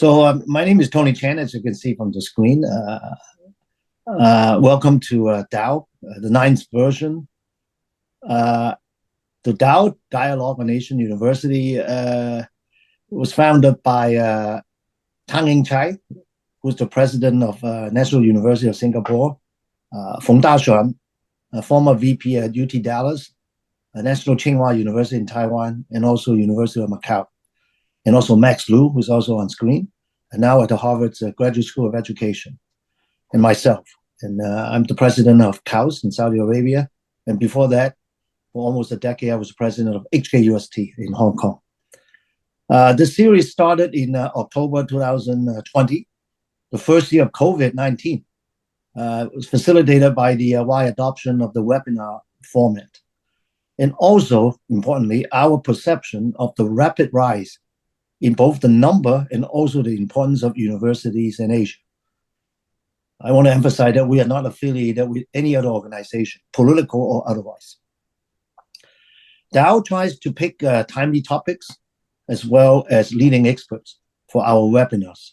My name is Tony Chan, as you can see from the screen. Welcome to DAO, the ninth version. The DAO, Dialogue on Asian University, was founded by Tang Ying-chai, who's the president of National University of Singapore, Feng Daxuan, a former VP at UT Dallas, National Tsinghua University in Taiwan, and also University of Macau. And also Max Liu, who's also on screen, and now at the Harvard Graduate School of Education, and myself. And I'm the president of KAUST in Saudi Arabia. And before that, for almost a decade, I was president of HKUST in Hong Kong. This series started in October 2020, the first year of COVID-19. It was facilitated by the wide adoption of the webinar format. And also, importantly, our perception of the rapid rise in both the number and also the importance of universities in Asia. I want to emphasize that we are not affiliated with any other organization, political or otherwise. DAO tries to pick timely topics as well as leading experts for our webinars.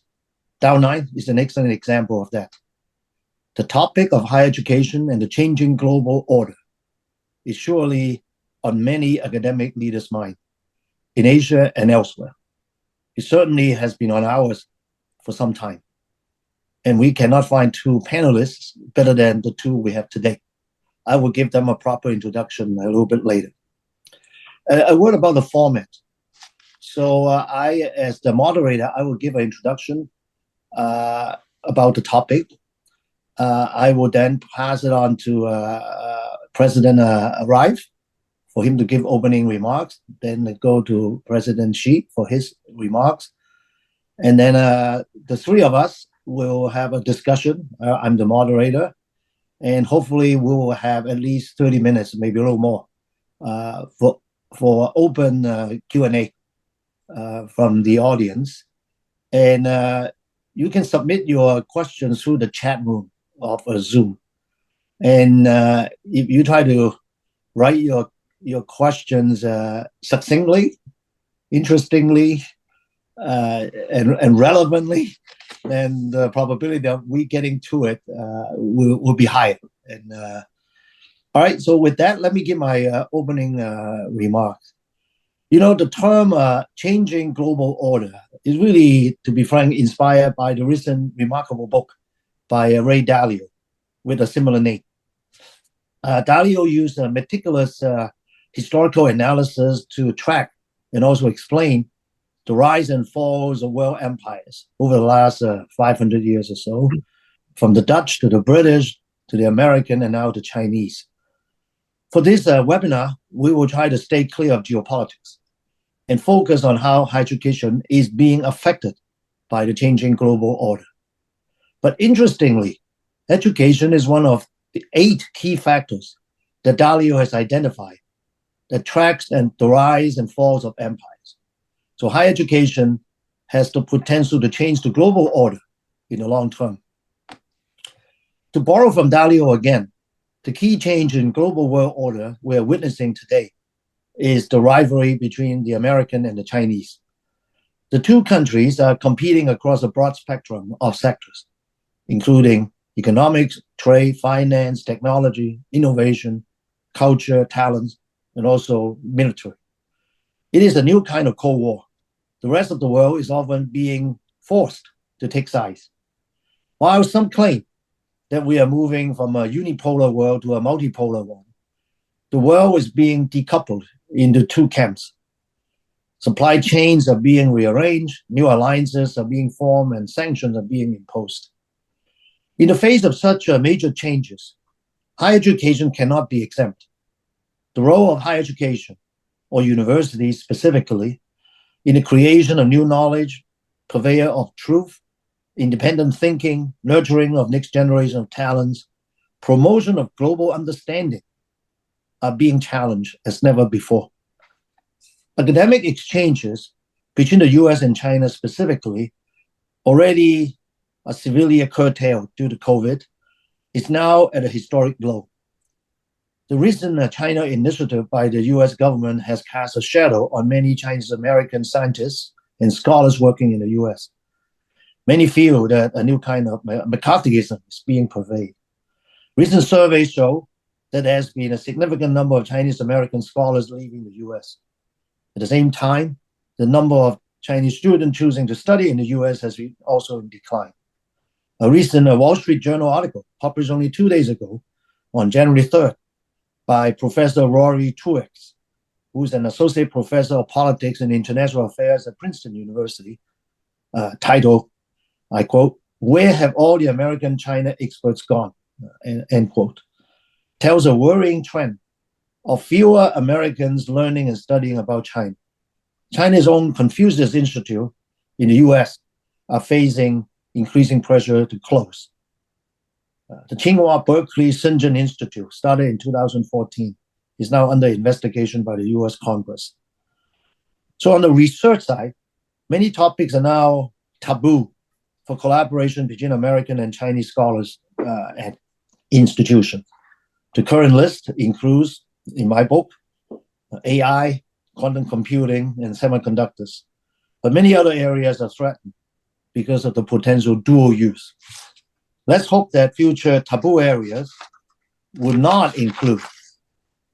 DAO 9 is an excellent example of that. The topic of higher education and the changing global order is surely on many academic leaders' mind in Asia and elsewhere. It certainly has been on ours for some time. And we cannot find two panelists better than the two we have today. I will give them a proper introduction a little bit later. A word about the format. So I, as the moderator, I will give an introduction about the topic. I will then pass it on to President Reif for him to give opening remarks, then go to President Xi for his remarks. And then the three of us will have a discussion. I'm the moderator. And hopefully we will have at least 30 minutes, maybe a little more, for open Q&A from the audience. And you can submit your questions through the chat room of Zoom. And if you try to write your questions succinctly, interestingly, and relevantly, then the probability of we getting to it will be higher. And all right, so with that, let me give my opening remarks. You know, the term changing global order is really, to be frank, inspired by the recent remarkable book by Ray Dalio with a similar name. Dalio used a meticulous historical analysis to track and also explain the rise and falls of world empires over the last 500 years or so, from the Dutch to the British to the American and now the Chinese. For this webinar, we will try to stay clear of geopolitics and focus on how higher education is being affected by the changing global order. But interestingly, education is one of the 8 key factors that Dalio has identified that tracks and the rise and falls of empires. So higher education has the potential to change the global order in the long term. To borrow from Dalio again, the key change in global world order we're witnessing today is the rivalry between the American and the Chinese. The two countries are competing across a broad spectrum of sectors, including economics, trade, finance, technology, innovation, culture, talents, and also military. It is a new kind of Cold War. The rest of the world is often being forced to take sides. While some claim that we are moving from a unipolar world to a multipolar one, the world is being decoupled into two camps. Supply chains are being rearranged, new alliances are being formed, and sanctions are being imposed. In the face of such major changes, higher education cannot be exempt. The role of higher education, or universities specifically, in the creation of new knowledge, purveyor of truth, independent thinking, nurturing of next generation of talents, promotion of global understanding, are being challenged as never before. Academic exchanges between the US and China specifically, already severely curtailed due to COVID, is now at a historic low. The recent China initiative by the US government has cast a shadow on many Chinese American scientists and scholars working in the US. Many feel that a new kind of McCarthyism is being pervaded. Recent surveys show that there has been a significant number of Chinese American scholars leaving the US. At the same time, the number of Chinese students choosing to study in the US has been also in decline. A recent Wall Street Journal article published only 2 days ago on January 3rd by Professor Rory Truex, who's an associate professor of politics and international affairs at Princeton University, titled, I quote, "Where have all the American China experts gone?" End quote. Tells a worrying trend of fewer Americans learning and studying about China. China's own Confucius Institute in the US are facing increasing pressure to close. The Tsinghua Berkeley Shenzhen Institute, started in 2014, is now under investigation by the US Congress. So on the research side, many topics are now taboo for collaboration between American and Chinese scholars at institutions. The current list includes, in my book, AI, quantum computing, and semiconductors. But many other areas are threatened because of the potential dual use. Let's hope that future taboo areas will not include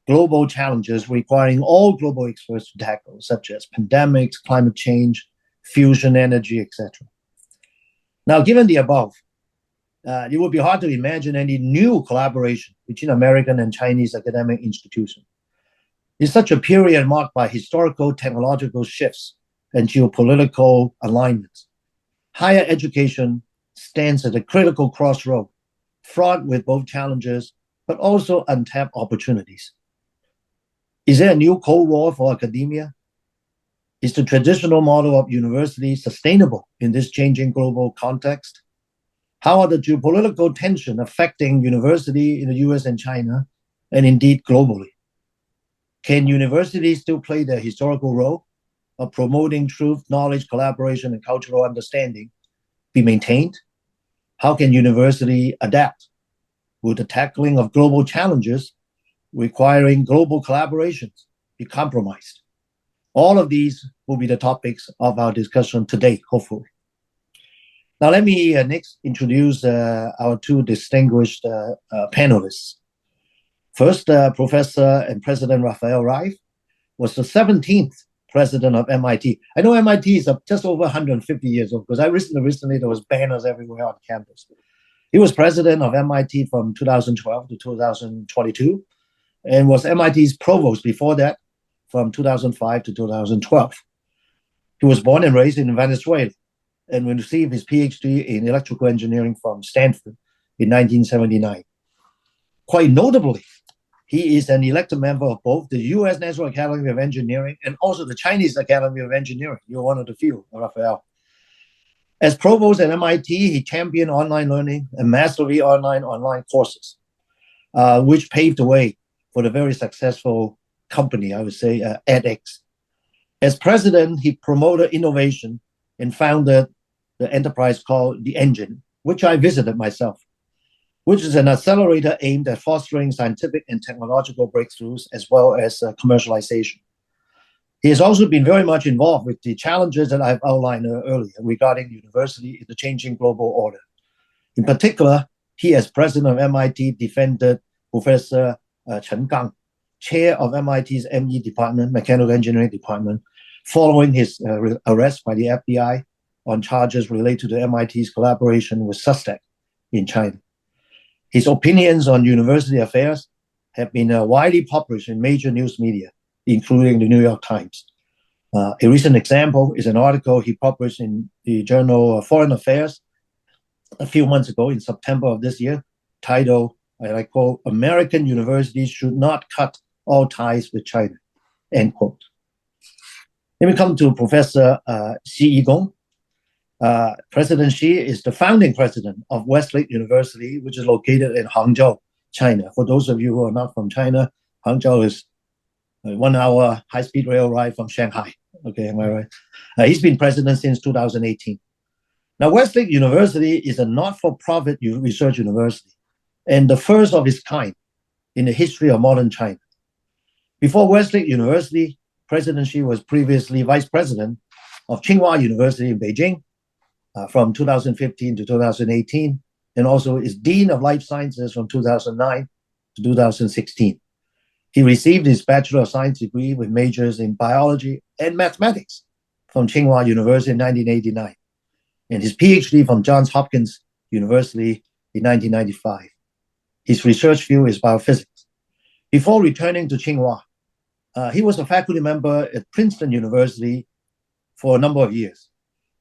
global challenges requiring all global experts to tackle, such as pandemics, climate change, fusion energy, etc. Now, given the above, it would be hard to imagine any new collaboration between American and Chinese academic institutions. In such a period marked by historical technological shifts and geopolitical alignments, higher education stands at a critical crossroad, fraught with both challenges, but also untapped opportunities. Is there a new Cold War for academia? Is the traditional model of university sustainable in this changing global context? How are the geopolitical tensions affecting university in the US and China, and indeed globally? Can universities still play their historical role of promoting truth, knowledge, collaboration, and cultural understanding be maintained? How can university adapt? Will the tackling of global challenges requiring global collaborations be compromised? All of these will be the topics of our discussion today, hopefully. Now, let me next introduce our two distinguished panelists. First, Professor and President Rafael Reif was the 17th president of MIT. I know MIT is just over 150 years old because I recently there was banners everywhere on campus. He was president of MIT from 2012 to 2022 and was MIT's provost before that from 2005 to 2012. He was born and raised in Venezuela and received his PhD in electrical engineering from Stanford in 1979. Quite notably, he is an elected member of both the U.S. National Academy of Engineering and also the Chinese Academy of Engineering. You're one of the few, Rafael. As provost at MIT, he championed online learning and mastery online courses, which paved the way for the very successful company, I would say, edX. As president, he promoted innovation and founded the enterprise called The Engine, which I visited myself, which is an accelerator aimed at fostering scientific and technological breakthroughs as well as commercialization. He has also been very much involved with the challenges that I've outlined earlier regarding university in the changing global order. In particular, he, as president of MIT, defended Professor Chen Gang, chair of MIT's ME department, Mechanical Engineering Department, following his arrest by the FBI on charges related to MIT's collaboration with SUSTEC in China. His opinions on university affairs have been widely published in major news media, including the New York Times. A recent example is an article he published in the journal Foreign Affairs a few months ago in September of this year, titled, I quote, "American Universities Should Not Cut All Ties with China," end quote. Let me come to Professor Yigong. President Xi is the founding president of Westlake University, which is located in Hangzhou, China. For those of you who are not from China, Hangzhou is a 1 hour high-speed rail ride from Shanghai. Okay, am I right? He's been president since 2018. Now, Westlake University is a not-for-profit research university and the first of its kind in the history of modern China. Before Westlake University, President Xi was previously vice president of Tsinghua University in Beijing from 2015 to 2018, and also is Dean of Life Sciences from 2009 to 2016. He received his Bachelor of Science degree with majors in biology and mathematics from Tsinghua University in 1989, and his PhD from Johns Hopkins University in 1995. His research field is biophysics. Before returning to Tsinghua, he was a faculty member at Princeton University for a number of years.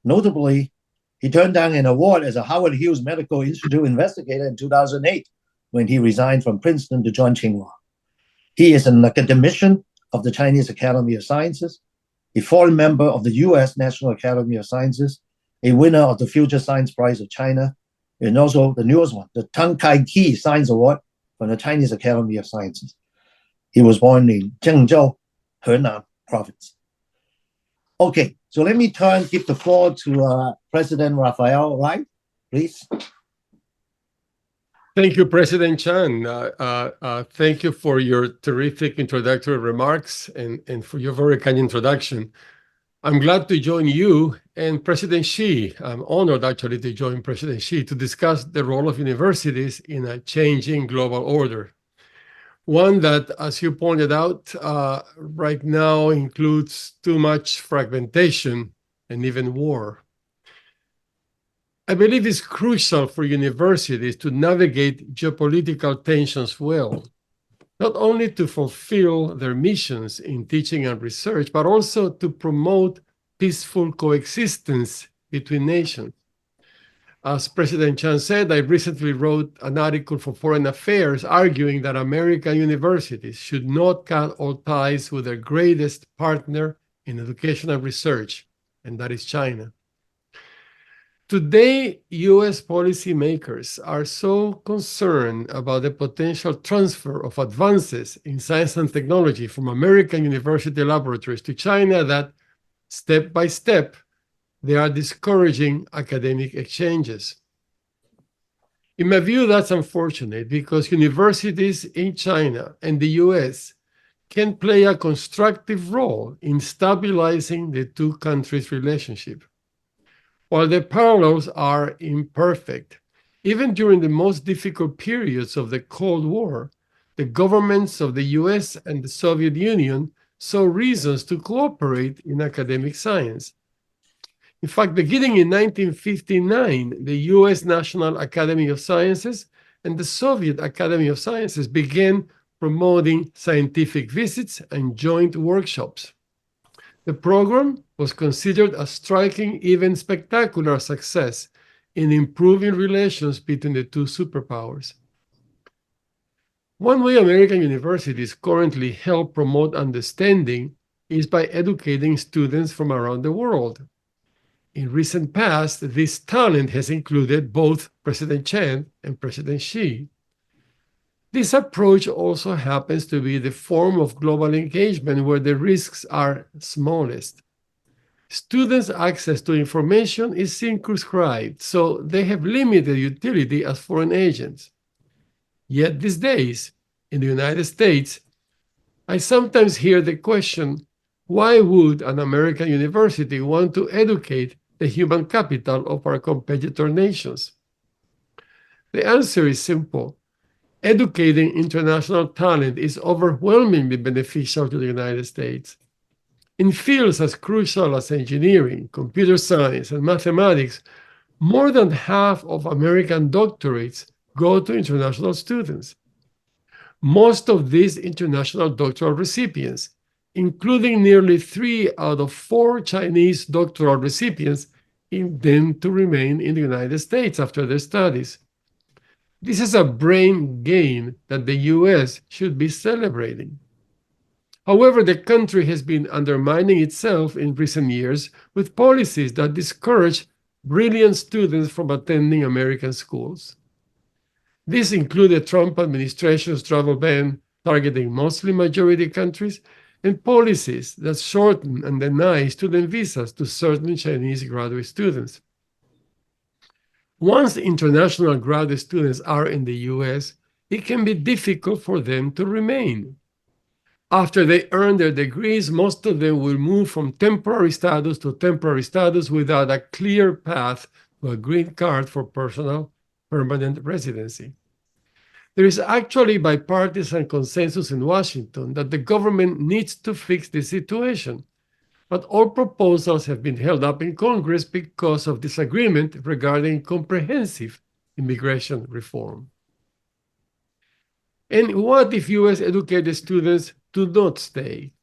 Notably, he turned down an award as a Howard Hughes Medical Institute investigator in 2008 when he resigned from Princeton to join Tsinghua. He is an academician of the Chinese Academy of Sciences, a foreign member of the U.S. National Academy of Sciences, a winner of the Future Science Prize of China, and also the newest one, the Tang Kai-ki Science Award from the Chinese Academy of Sciences. He was born in Zhengzhou, Henan province. Okay, so let me give the floor to President Rafael, right? Please. Thank you, President Chan. Thank you for your terrific introductory remarks and for your very kind introduction. I'm glad to join you and President Xi. I'm honored, actually, to join President Xi to discuss the role of universities in a changing global order. One that, as you pointed out, right now includes too much fragmentation and even war. I believe it's crucial for universities to navigate geopolitical tensions well, not only to fulfill their missions in teaching and research, but also to promote peaceful coexistence between nations. As President Chan said, I recently wrote an article for Foreign Affairs arguing that American universities should not cut all ties with their greatest partner in education and research, and that is China. Today, US policymakers are so concerned about the potential transfer of advances in science and technology from American university laboratories to China that, step by step, they are discouraging academic exchanges. In my view, that's unfortunate because universities in China and the US can play a constructive role in stabilizing the two countries' relationship. While the parallels are imperfect, even during the most difficult periods of the Cold War, the governments of the US and the Soviet Union saw reasons to cooperate in academic science. In fact, beginning in 1959, the US National Academy of Sciences and the Soviet Academy of Sciences began promoting scientific visits and joint workshops. The program was considered a striking, even spectacular success in improving relations between the two superpowers. One way American universities currently help promote understanding is by educating students from around the world. In recent past, this talent has included both President Chen and President Xi. This approach also happens to be the form of global engagement where the risks are smallest. Students' access to information is circumscribed, so they have limited utility as foreign agents. Yet these days, in the United States, I sometimes hear the question, why would an American university want to educate the human capital of our competitor nations? The answer is simple. Educating international talent is overwhelmingly beneficial to the United States. In fields as crucial as engineering, computer science, and mathematics, more than half of American doctorates go to international students. Most of these international doctoral recipients, including nearly 3 out of 4 Chinese doctoral recipients, intend to remain in the United States after their studies. This is a brain gain that the US should be celebrating. However, the country has been undermining itself in recent years with policies that discourage brilliant students from attending American schools. This included the Trump administration's travel ban targeting Muslim majority countries and policies that shorten and deny student visas to certain Chinese graduate students. Once international graduate students are in the US, it can be difficult for them to remain. After they earn their degrees, most of them will move from temporary status to temporary status without a clear path to a green card for personal permanent residency. There is actually bipartisan consensus in Washington that the government needs to fix this situation, but all proposals have been held up in Congress because of disagreement regarding comprehensive immigration reform. And what if US educated students do not stay?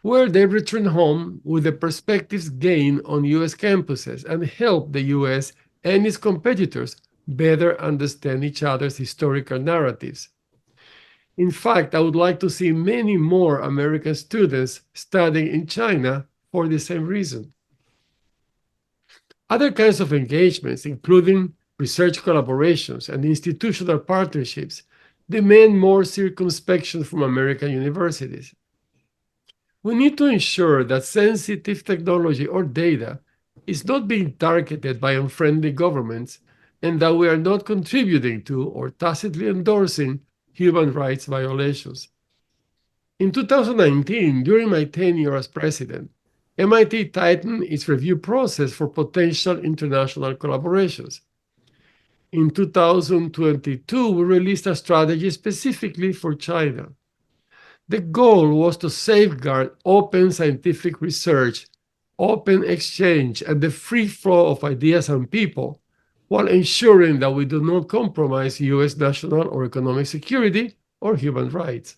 Well, they return home with the perspectives gained on US campuses and help the US and its competitors better understand each other's historical narratives. In fact, I would like to see many more American students studying in China for the same reason. Other kinds of engagements, including research collaborations and institutional partnerships, demand more circumspection from American universities. We need to ensure that sensitive technology or data is not being targeted by unfriendly governments and that we are not contributing to or tacitly endorsing human rights violations. In 2019, during my tenure as president, MIT tightened its review process for potential international collaborations. In 2022, we released a strategy specifically for China. The goal was to safeguard open scientific research, open exchange, and the free flow of ideas and people, while ensuring that we do not compromise US national or economic security or human rights.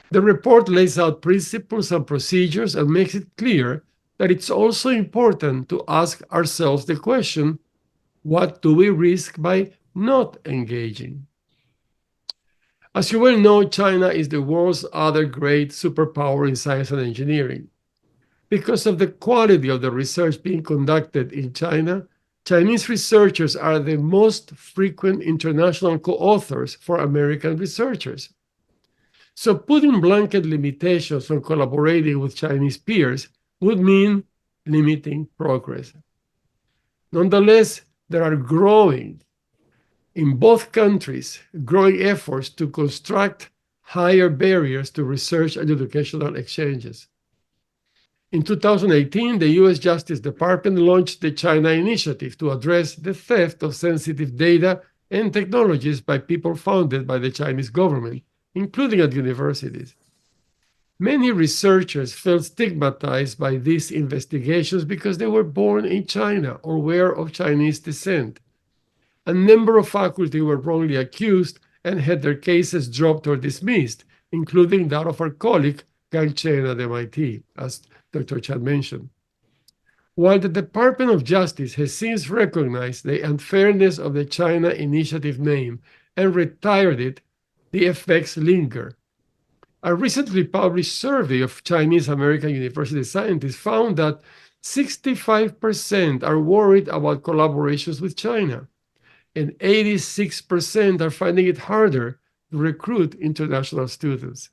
The report lays out principles and procedures and makes it clear that it's also important to ask ourselves the question, what do we risk by not engaging? As you well know, China is the world's other great superpower in science and engineering. Because of the quality of the research being conducted in China, Chinese researchers are the most frequent international co-authors for American researchers. So putting blanket limitations on collaborating with Chinese peers would mean limiting progress. Nonetheless, there are in both countries, growing efforts to construct higher barriers to research and educational exchanges. In 2018, the US Justice Department launched the China Initiative to address the theft of sensitive data and technologies by people funded by the Chinese government, including at universities. Many researchers felt stigmatized by these investigations because they were born in China or were of Chinese descent. A number of faculty were wrongly accused and had their cases dropped or dismissed, including that of our colleague Gang Chen at MIT, as Dr. Chan mentioned. While the Department of Justice has since recognized the unfairness of the China Initiative name and retired it, the effects linger. A recently published survey of Chinese American university scientists found that 65% are worried about collaborations with China, and 86% are finding it harder to recruit international students.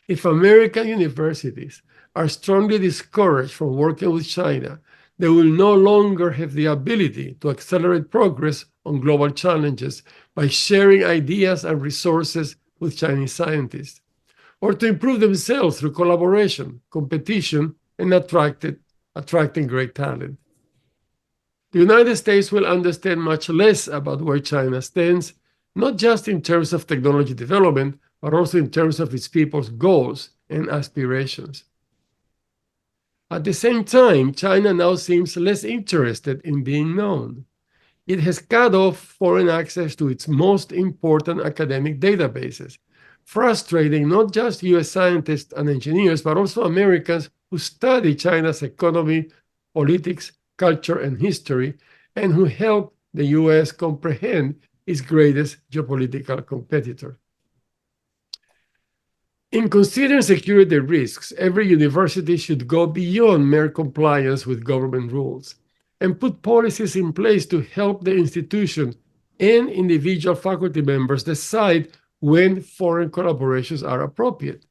If American universities are strongly discouraged from working with China, they will no longer have the ability to accelerate progress on global challenges by sharing ideas and resources with Chinese scientists, or to improve themselves through collaboration, competition, and attracting great talent. The United States will understand much less about where China stands, not just in terms of technology development, but also in terms of its people's goals and aspirations. At the same time, China now seems less interested in being known. It has cut off foreign access to its most important academic databases, frustrating not just US scientists and engineers, but also Americans who study China's economy, politics, culture, and history, and who help the US comprehend its greatest geopolitical competitor. In considering security risks, every university should go beyond mere compliance with government rules and put policies in place to help the institution and individual faculty members decide when foreign collaborations are appropriate.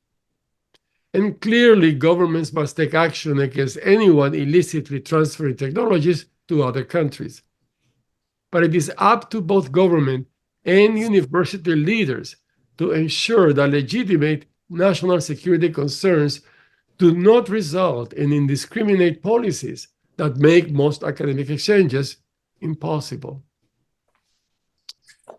And clearly, governments must take action against anyone illicitly transferring technologies to other countries. But it is up to both government and university leaders to ensure that legitimate national security concerns do not result in indiscriminate policies that make most academic exchanges impossible.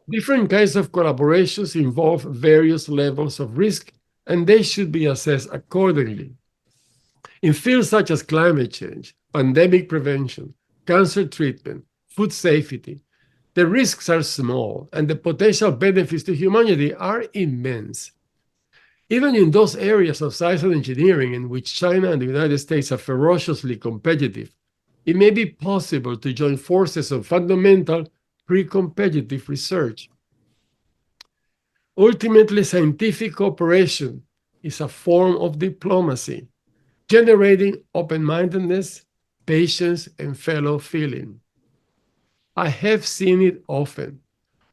Different kinds of collaborations involve various levels of risk, and they should be assessed accordingly. In fields such as climate change, pandemic prevention, cancer treatment, food safety, the risks are small and the potential benefits to humanity are immense. Even in those areas of science and engineering in which China and the United States are ferociously competitive, it may be possible to join forces on fundamental pre-competitive research. Ultimately, scientific cooperation is a form of diplomacy, generating open-mindedness, patience, and fellow feeling. I have seen it often.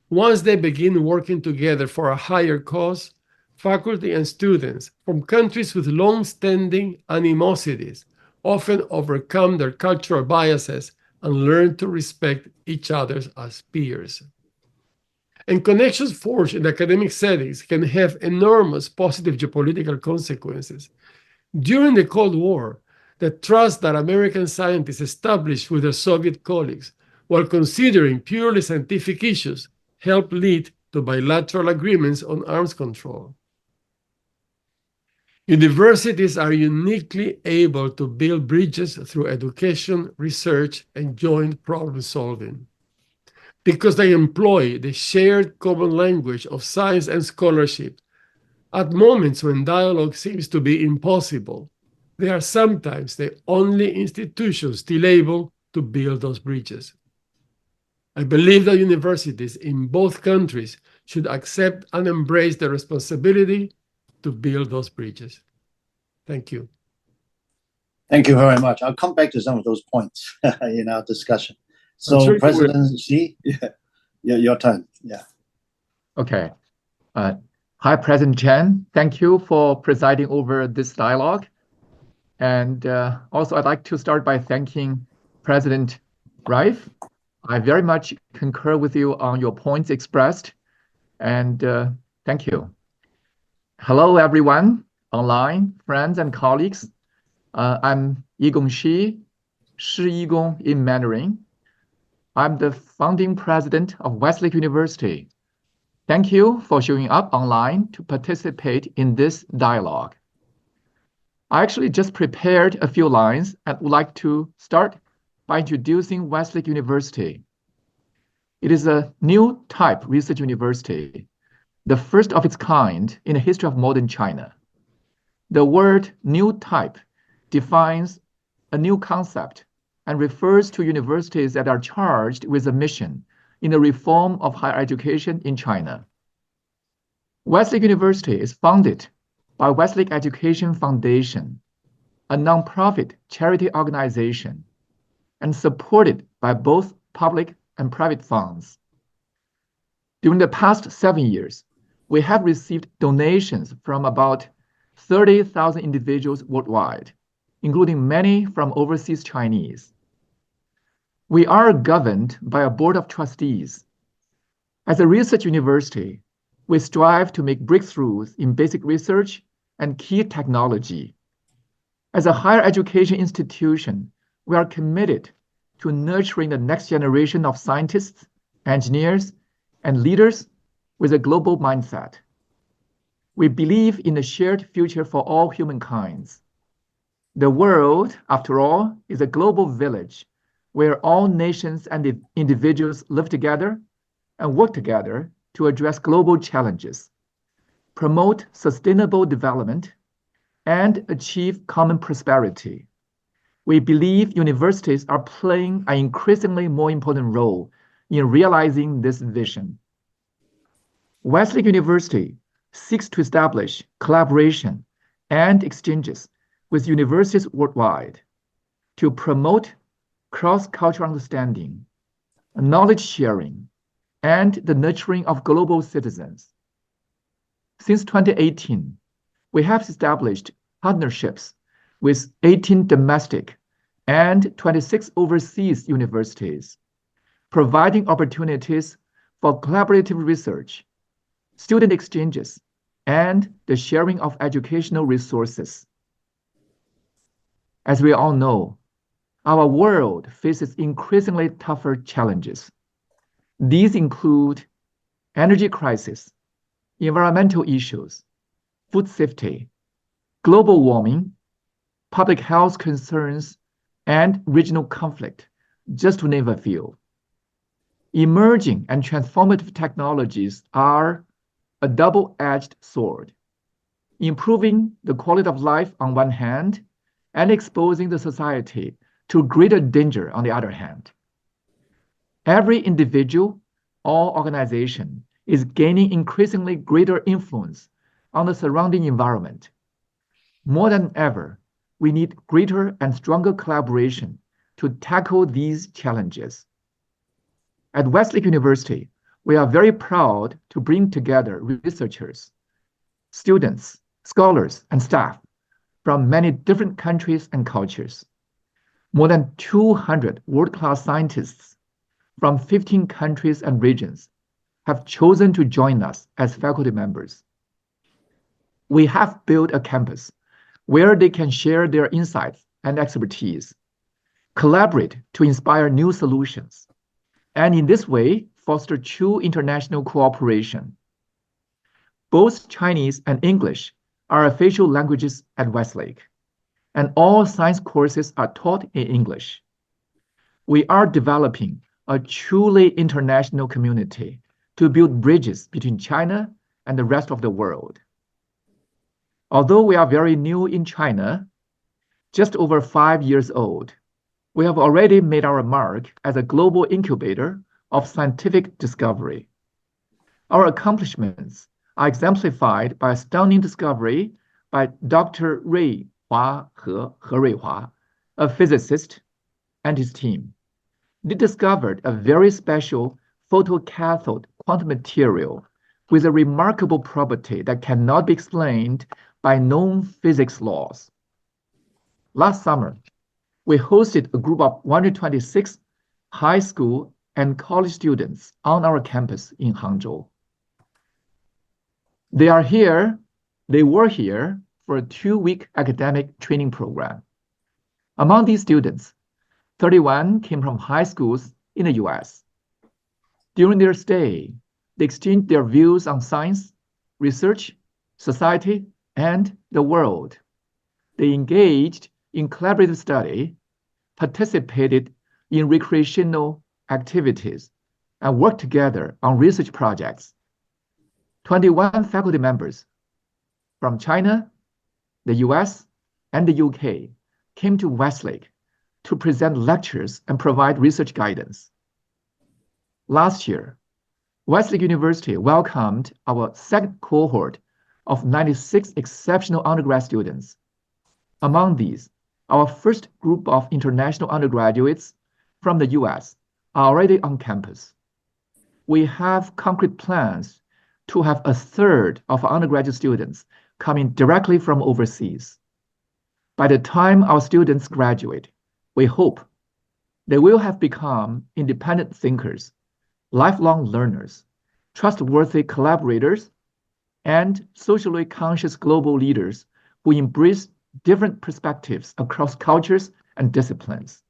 Once they begin working together for a higher cause, faculty and students from countries with long-standing animosities often overcome their cultural biases and learn to respect each other as peers. And connections forged in academic settings can have enormous positive geopolitical consequences. During the Cold War, the trust that American scientists established with their Soviet colleagues while considering purely scientific issues helped lead to bilateral agreements on arms control. Universities are uniquely able to build bridges through education, research, and joint problem solving. Because they employ the shared common language of science and scholarship, at moments when dialogue seems to be impossible, they are sometimes the only institutions still able to build those bridges. I believe that universities in both countries should accept and embrace the responsibility to build those bridges. Thank you. Thank you very much. I'll come back to some of those points in our discussion. So, sure President Xi, your turn. Yeah. Okay. Hi, President Chen. Thank you for presiding over this dialogue. And also, I'd like to start by thanking President Reif. I very much concur with you on your points expressed. And thank you. Hello, everyone, online, friends and colleagues. I'm Yigong Shi Yigong in Mandarin. I'm the founding president of Westlake University. Thank you for showing up online to participate in this dialogue. I actually just prepared a few lines and would like to start by introducing Westlake University. It is a new type research university, the first of its kind in the history of modern China. The word new type defines a new concept and refers to universities that are charged with a mission in the reform of higher education in China. Westlake University is founded by Westlake Education Foundation, a nonprofit charity organization, and supported by both public and private funds. During the past 7 years, we have received donations from about 30,000 individuals worldwide, including many from overseas Chinese. We are governed by a board of trustees. As a research university, we strive to make breakthroughs in basic research and key technology. As a higher education institution, we are committed to nurturing the next generation of scientists, engineers, and leaders with a global mindset. We believe in a shared future for all humankind. The world, after all, is a global village where all nations and individuals live together and work together to address global challenges, promote sustainable development, and achieve common prosperity. We believe universities are playing an increasingly more important role in realizing this vision. Westlake University seeks to establish collaboration and exchanges with universities worldwide to promote cross-cultural understanding, knowledge sharing, and the nurturing of global citizens. Since 2018, we have established partnerships with 18 domestic and 26 overseas universities, providing opportunities for collaborative research, student exchanges, and the sharing of educational resources. As we all know, our world faces increasingly tougher challenges. These include energy crisis, environmental issues, food safety, global warming, public health concerns, and regional conflict, just to name a few. Emerging and transformative technologies are a double-edged sword, improving the quality of life on one hand and exposing the society to greater danger on the other hand. Every individual or organization is gaining increasingly greater influence on the surrounding environment. More than ever, we need greater and stronger collaboration to tackle these challenges. At Westlake University, we are very proud to bring together researchers, students, scholars, and staff from many different countries and cultures. More than 200 world-class scientists from 15 countries and regions have chosen to join us as faculty members. We have built a campus where they can share their insights and expertise, collaborate to inspire new solutions, and in this way, foster true international cooperation. Both Chinese and English are official languages at Westlake, and all science courses are taught in English. We are developing a truly international community to build bridges between China and the rest of the world. Although we are very new in China, just over 5 years old, we have already made our mark as a global incubator of scientific discovery. Our accomplishments are exemplified by a stunning discovery by Dr. Reif, a physicist, and his team. They discovered a very special photocathode quantum material with a remarkable property that cannot be explained by known physics laws. Last summer, we hosted a group of 126 high school and college students on our campus in Hangzhou. They were here for a 2-week academic training program. Among these students, 31 came from high schools in the US. During their stay, they exchanged their views on science, research, society, and the world. They engaged in collaborative study, participated in recreational activities, and worked together on research projects. 21 faculty members from China, the US, and the UK came to Westlake to present lectures and provide research guidance. Last year, Westlake University welcomed our second cohort of 96 exceptional undergrad students. Among these, our first group of international undergraduates from the US are already on campus. We have concrete plans to have a third of our undergraduate students coming directly from overseas. By the time our students graduate, we hope they will have become independent thinkers, lifelong learners, trustworthy collaborators, and socially conscious global leaders who embrace different perspectives across cultures and disciplines.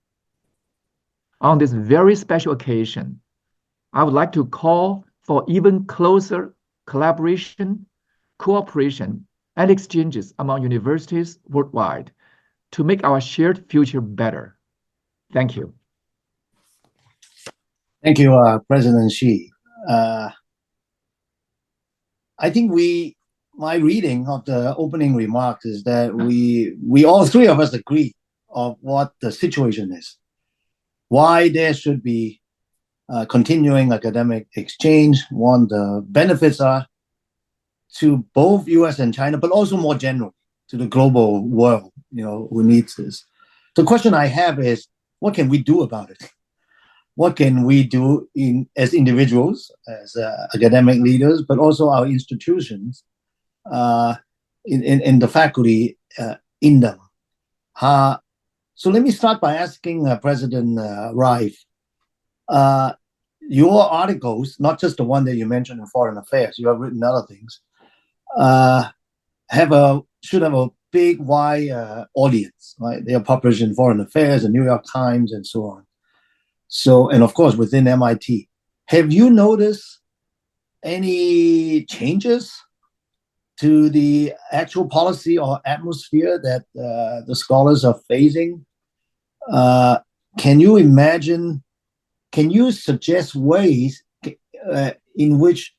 On this very special occasion, I would like to call for even closer collaboration, cooperation, and exchanges among universities worldwide to make our shared future better. Thank you. Thank you, President Xi. I think my reading of the opening remarks is that we all three of us agree of what the situation is, why there should be continuing academic exchange, what the benefits are to both US and China, but also more generally to the global world, who needs this. The question I have is, what can we do about it? What can we do as individuals, as academic leaders, but also our institutions, in the faculty, in them? So let me start by asking President Reif. your articles, not just the one that you mentioned in Foreign Affairs, you have written other things, should have a big, wide audience, right? They are published in Foreign Affairs, the New York Times, and so on. So, and of course, within MIT. Have you noticed any changes to the actual policy or atmosphere that the scholars are facing? Can you suggest ways in which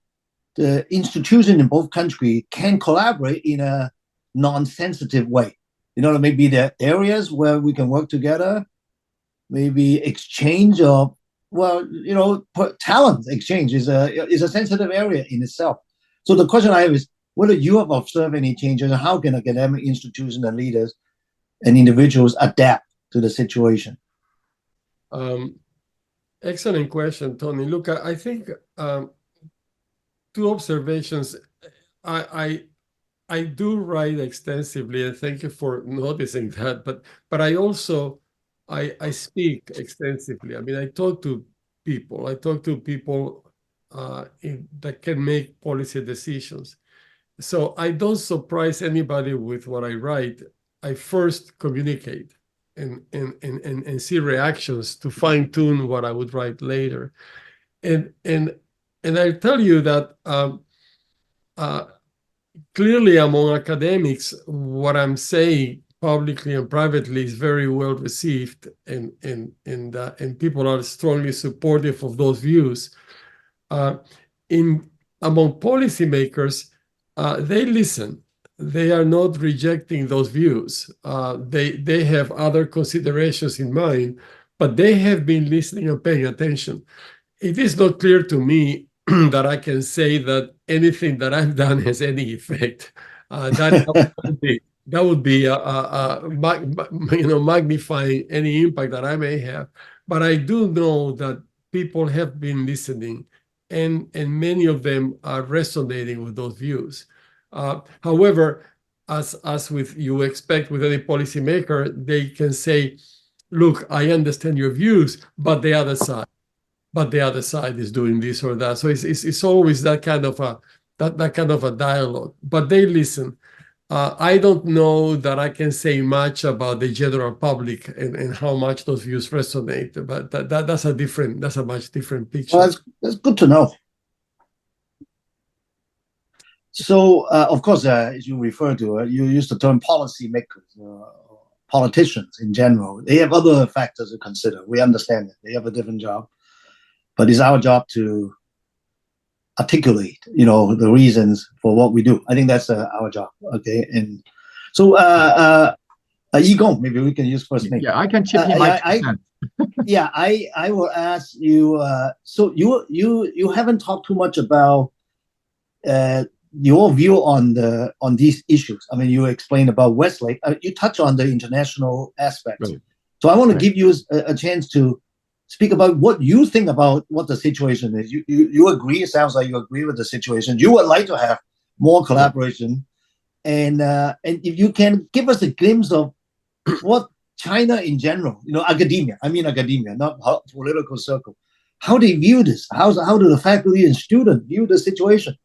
the institution in both countries can collaborate in a non-sensitive way? Maybe there are areas where we can work together, maybe exchange of, talent exchange is a sensitive area in itself. So the question I have is, whether you have observed any changes, and how can academic institutions and leaders and individuals adapt to the situation? Excellent question, Tony. Look, I think two observations. I do write extensively, and thank you for noticing that. But I also I speak extensively. I mean, I talk to people. That can make policy decisions. So I don't surprise anybody with what I write. I first communicate and see reactions to fine-tune what I would write later. And I tell you that clearly among academics, what I'm saying publicly and privately is very well received, and people are strongly supportive of those views. Among policymakers, they listen. They are not rejecting those views. They have other considerations in mind, but they have been listening and paying attention. It is not clear to me that I can say that anything that I've done has any effect. That would be magnifying any impact that I may have. But I do know that people have been listening, and many of them are resonating with those views. However, as with you expect with any policymaker, they can say, "Look, I understand your views, but the other side is doing this or that." So it's always that kind of a dialogue. But they listen. I don't know that I can say much about the general public and how much those views resonate. But that's a much different picture. Well, that's good to know. So, of course, as you refer to, you use the term policymakers, politicians in general. They have other factors to consider. We understand that they have a different job, but it's our job to articulate, the reasons for what we do. I think that's our job. Okay, and so, Yigong, maybe we can use first name. Yeah, I can chip in my 2 cents. Yeah, I will ask you. So you haven't talked too much about your view on these issues. I mean, you explained about Westlake. You touch on the international aspect. Right. So I want to give you a chance to speak about what you think about what the situation is. You agree? It sounds like you agree with the situation. You would like to have more collaboration, and if you can give us a glimpse of what China in general, academia. I mean academia, not political circle. How they view this? How do the faculty and students view the situation?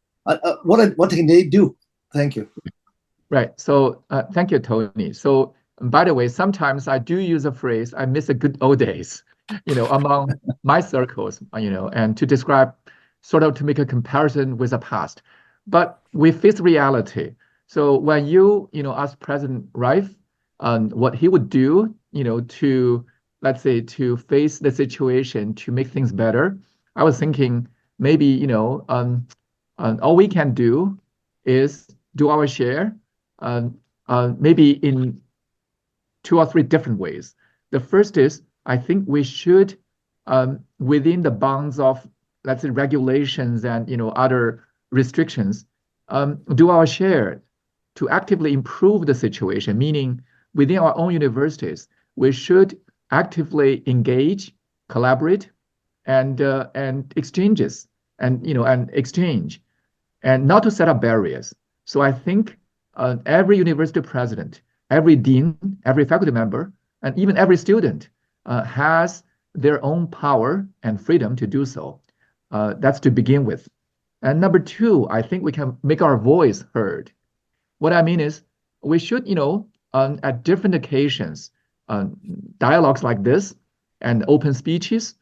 What can they do? Thank you. Right. So thank you, Tony. So by the way, sometimes I do use a phrase, "I miss the good old days," among my circles, and to describe, sort of to make a comparison with the past. But we face reality. So when you ask President Reif what he would do, to, let's say, to face the situation, to make things better, I was thinking maybe, all we can do is do our share, maybe in 2 or 3 different ways. The first is, I think we should, within the bounds of, let's say, regulations and other restrictions, do our share to actively improve the situation. Meaning, within our own universities, we should actively engage, collaborate, and exchanges, and exchange, and not to set up barriers. So I think every university president, every dean, every faculty member, and even every student has their own power and freedom to do so. That's to begin with. And number two, I think we can make our voice heard. What I mean is we should, at different occasions, dialogues like this and open speeches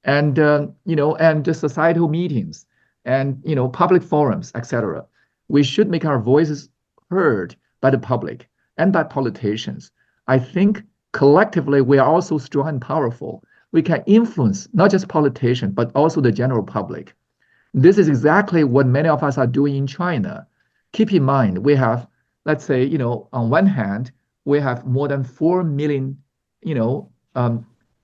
and, and the societal meetings and, public forums, etc. We should make our voices heard by the public and by politicians. I think collectively we are also strong and powerful. We can influence not just politicians, but also the general public. This is exactly what many of us are doing in China. Keep in mind, we have, let's say, on one hand, we have more than 4 million,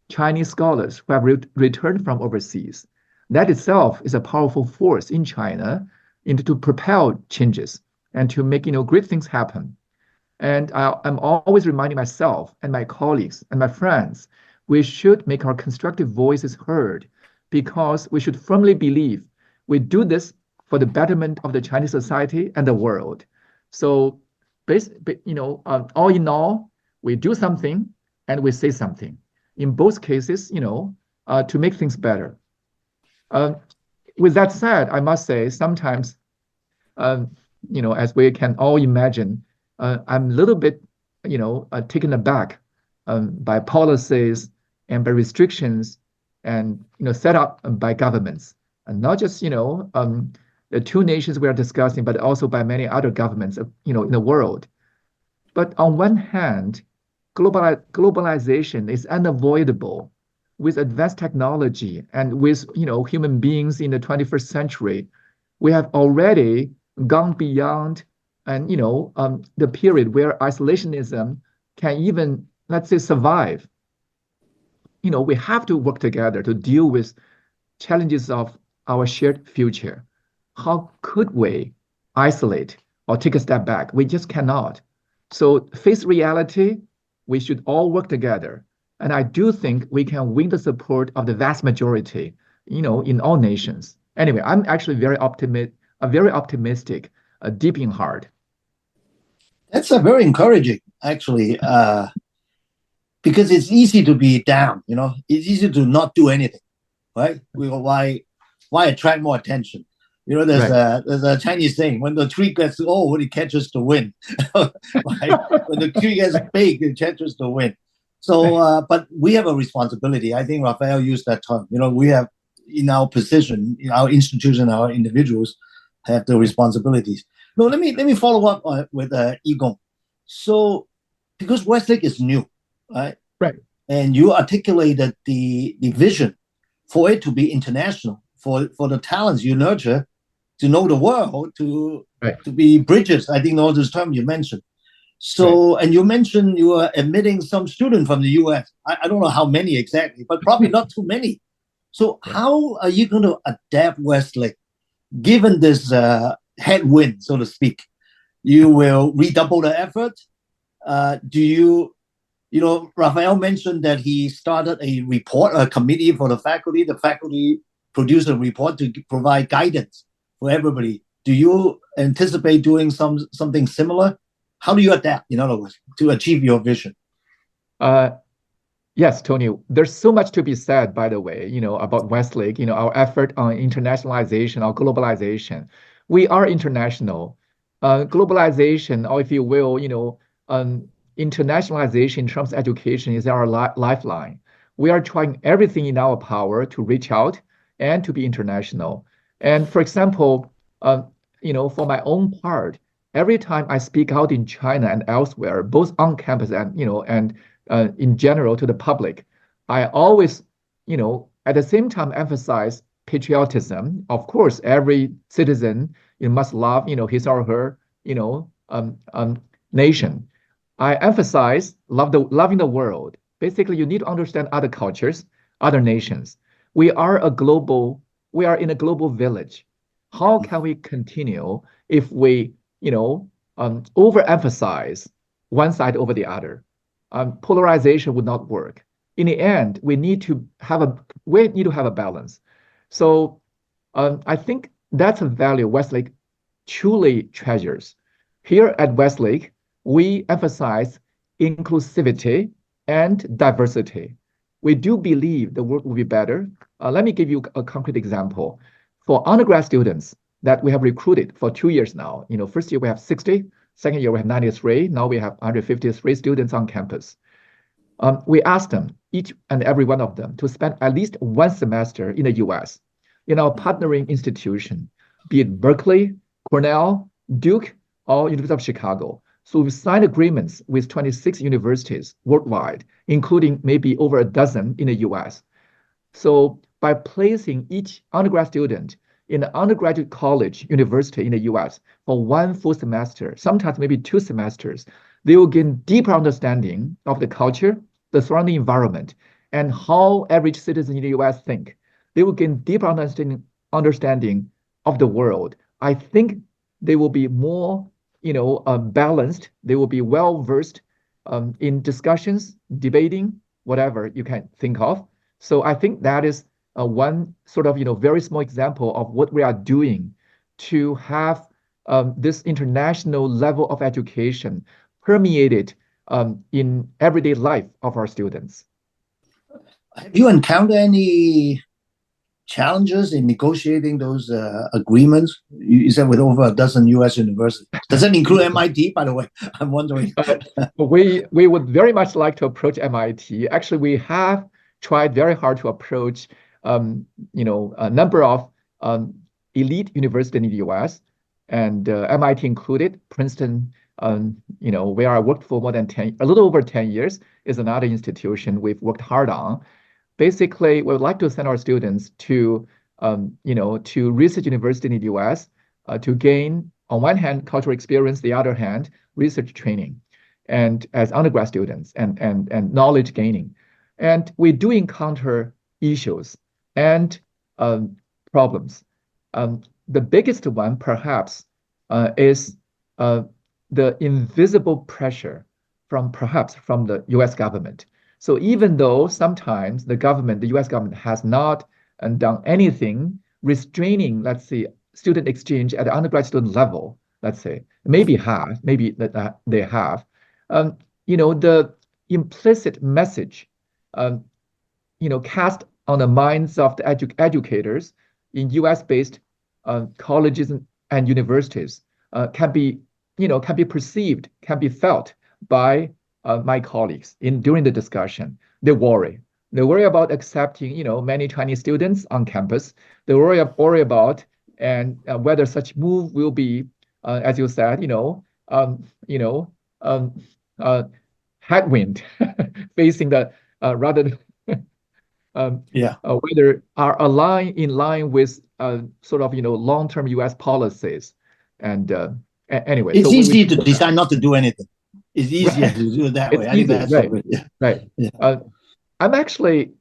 Chinese scholars who have returned from overseas. That itself is a powerful force in China to propel changes and to make, great things happen. And I'm always reminding myself and my colleagues and my friends, we should make our constructive voices heard because we should firmly believe we do this for the betterment of the Chinese society and the world. So, all in all, we do something and we say something. In both cases, to make things better. With that said, I must say sometimes, as we can all imagine, I'm a little bit, taken aback by policies and by restrictions and, set up by governments. And not just, the two nations we are discussing, but also by many other governments, in the world. But on one hand, globalization is unavoidable with advanced technology and with, human beings in the 21st century. We have already gone beyond and, the period where isolationism can even, let's say, survive. We have to work together to deal with challenges of our shared future. How could we isolate or take a step back? We just cannot. So face reality, we should all work together. And I do think we can win the support of the vast majority, in all nations. Anyway, I'm actually very optimistic, deep in heart. That's very encouraging, actually, because it's easy to be down, it's easy to not do anything, right? Why attract more attention? There's a Chinese saying, when the tree gets old, it catches the wind. Right? When the tree gets big, it catches the wind. So, but we have a responsibility. I think Rafael used that term. We have, in our position, in our institution, our individuals have the responsibilities. No, let me follow up with Yigong. So, because Westlake is new, right? Right. And you articulated the vision for it to be international, for the talents you nurture to know the world, to be bridges. I think all those terms you mentioned. So, and you mentioned you are admitting some students from the US. I don't know how many exactly, but probably not too many. So how are you going to adapt Westlake, given this headwind, so to speak? You will redouble the effort? Rafael mentioned that he started a committee for the faculty. The faculty produced a report to provide guidance for everybody. Do you anticipate doing something similar? How do you adapt, in other words, to achieve your vision? Yes, Tony, there's so much to be said, by the way, about Westlake, our effort on internationalization or globalization. We are international. Globalization, or if you will, internationalization in terms of education is our lifeline. We are trying everything in our power to reach out and to be international. And for example, for my own part, every time I speak out in China and elsewhere, both on campus and, in general to the public, I always, at the same time emphasize patriotism. Of course, every citizen must love, his or her, nation. I emphasize loving the world. Basically, you need to understand other cultures, other nations. We are in a global village. How can we continue if we, overemphasize one side over the other? Polarization would not work. In the end, we need to have a balance. So I think that's a value Westlake truly treasures. Here at Westlake, we emphasize inclusivity and diversity. We do believe the world will be better. Let me give you a concrete example. for undergrad students that we have recruited for 2 years now, first year we have 60, second year we have 93, now we have 153 students on campus. We asked them, each and every one of them, to spend at least one semester in the US, in our partnering institution, be it Berkeley, Cornell, Duke, or University of Chicago. So we've signed agreements with 26 universities worldwide, including maybe over a dozen in the US. So by placing each undergrad student in an undergraduate college, university in the US for one full semester, sometimes maybe 2 semesters, they will gain deeper understanding of the culture, the surrounding environment, and how average citizens in the US think. They will gain deeper understanding of the world. I think they will be more, balanced. They will be well-versed in discussions, debating, whatever you can think of. So I think that is one sort of, very small example of what we are doing to have this international level of education permeated in everyday life of our students. Have you encountered any challenges in negotiating those agreements? You said with over a dozen US universities. Does that include MIT, by the way? I'm wondering. We would very much like to approach MIT. Actually, we have tried very hard to approach a number of elite universities in the US, and MIT included. Princeton, where I worked for a little over 10 years, is another institution we've worked hard on. Basically, we would like to send our students to research university in the US to gain, on one hand, cultural experience, the other hand, research training, and as undergrad students and knowledge gaining. And we do encounter issues and problems. The biggest one, perhaps, is the invisible pressure from the US government. So even though sometimes the US government has not done anything restraining, let's say, student exchange at the undergrad student level, let's say, maybe that they have, the implicit message, cast on the minds of the educators in US-based colleges and universities can be perceived, can be felt by my colleagues during the discussion. They worry about accepting, many Chinese students on campus. They worry about and whether such move will be, as you said, headwind facing the rather whether are in line with sort of long-term US policies. And anyway, it's easy to decide not to do anything. It's easier to do it that way. I think that's right. Yeah. I'm actually.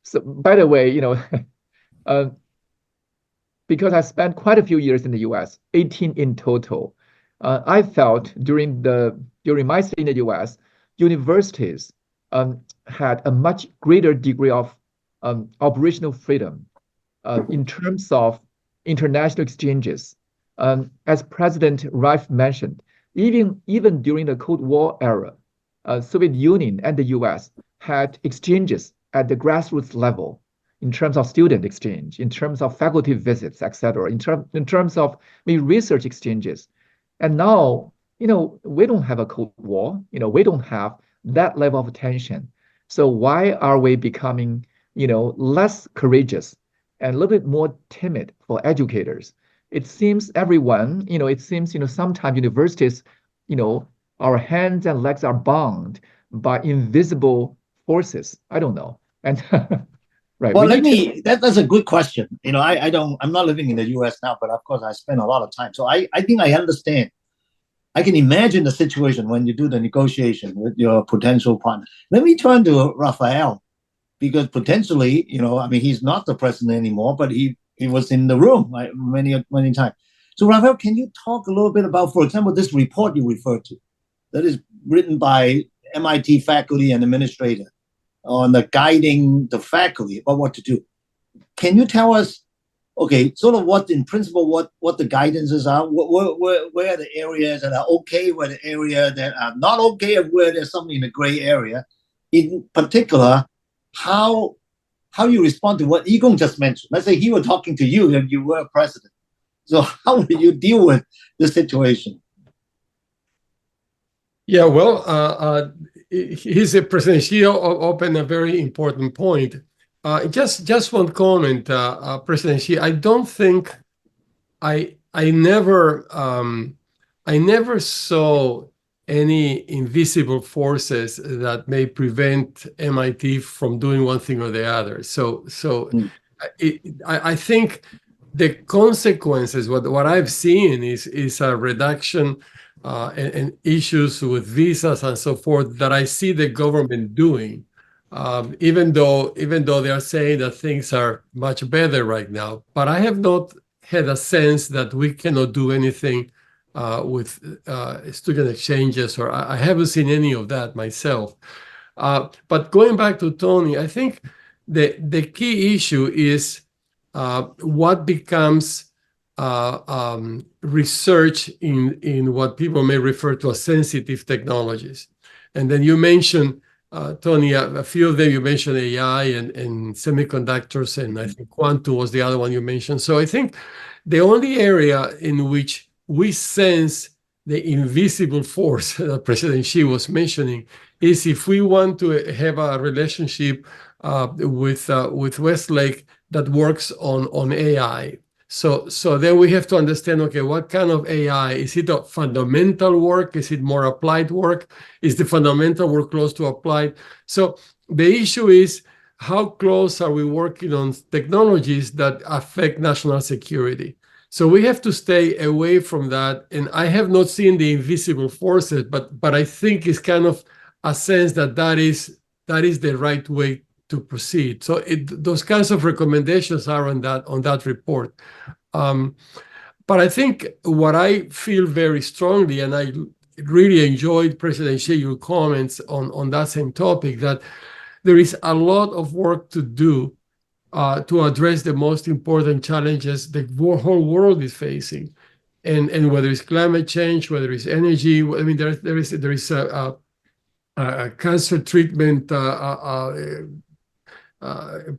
So, by the way, because I spent quite a few years in the US, 18 in total, I felt during my stay in the US, universities had a much greater degree of operational freedom in terms of international exchanges. As President Reif mentioned, even during the Cold War era, Soviet Union and the US had exchanges at the grassroots level in terms of student exchange, in terms of faculty visits, etc., in terms of maybe research exchanges. And now, we don't have a Cold War, we don't have that level of tension. So why are we becoming, less courageous and a little bit more timid for educators? It seems everyone, sometimes universities, our hands and legs are bound by invisible forces. I don't know. And right. Well, that's a good question. I'm not living in the US now, but of course I spend a lot of time. So I think I understand. I can imagine the situation when you do the negotiation with your potential partner. Let me turn to Rafael, because potentially, he's not the president anymore, but he was in the room many times. So Rafael, can you talk a little bit about, for example, this report you referred to that is written by MIT faculty and administrator on the guiding the faculty about what to do? Can you tell us, okay, sort of what in principle, what the guidances are, where are the areas that are okay, where the areas that are not okay, and where there's something in the gray area? In particular, how how you respond to what Yigong just mentioned. Let's say he were talking to you and you were president. So how would you deal with the situation? Yeah, well, his President Xi opened a very important point. Just one comment, President Xi. I don't think I never saw any invisible forces that may prevent MIT from doing one thing or the other. I think the consequences, what I've seen is a reduction and issues with visas and so forth that I see the government doing, even though they are saying that things are much better right now. But I have not had a sense that we cannot do anything with student exchanges, or I haven't seen any of that myself. But going back to Tony, I think the key issue is what becomes research in what people may refer to as sensitive technologies. And then you mentioned, Tony, a few of them. You mentioned AI and semiconductors, and I think quantum was the other one you mentioned. So I think the only area in which we sense the invisible force that President Xi was mentioning is if we want to have a relationship with Westlake that works on AI. So then we have to understand, okay, what kind of AI? Is it a fundamental work? Is it more applied work? Is the fundamental work close to applied? So the issue is, how close are we working on technologies that affect national security? So we have to stay away from that. And I have not seen the invisible forces, but I think it's kind of a sense that is the right way to proceed. So those kinds of recommendations are on that report. But I think what I feel very strongly, and I really enjoyed, President Xi, your comments on that same topic, that there is a lot of work to do to address the most important challenges the whole world is facing. And whether it's climate change, whether it's energy, I mean, there is a cancer treatment,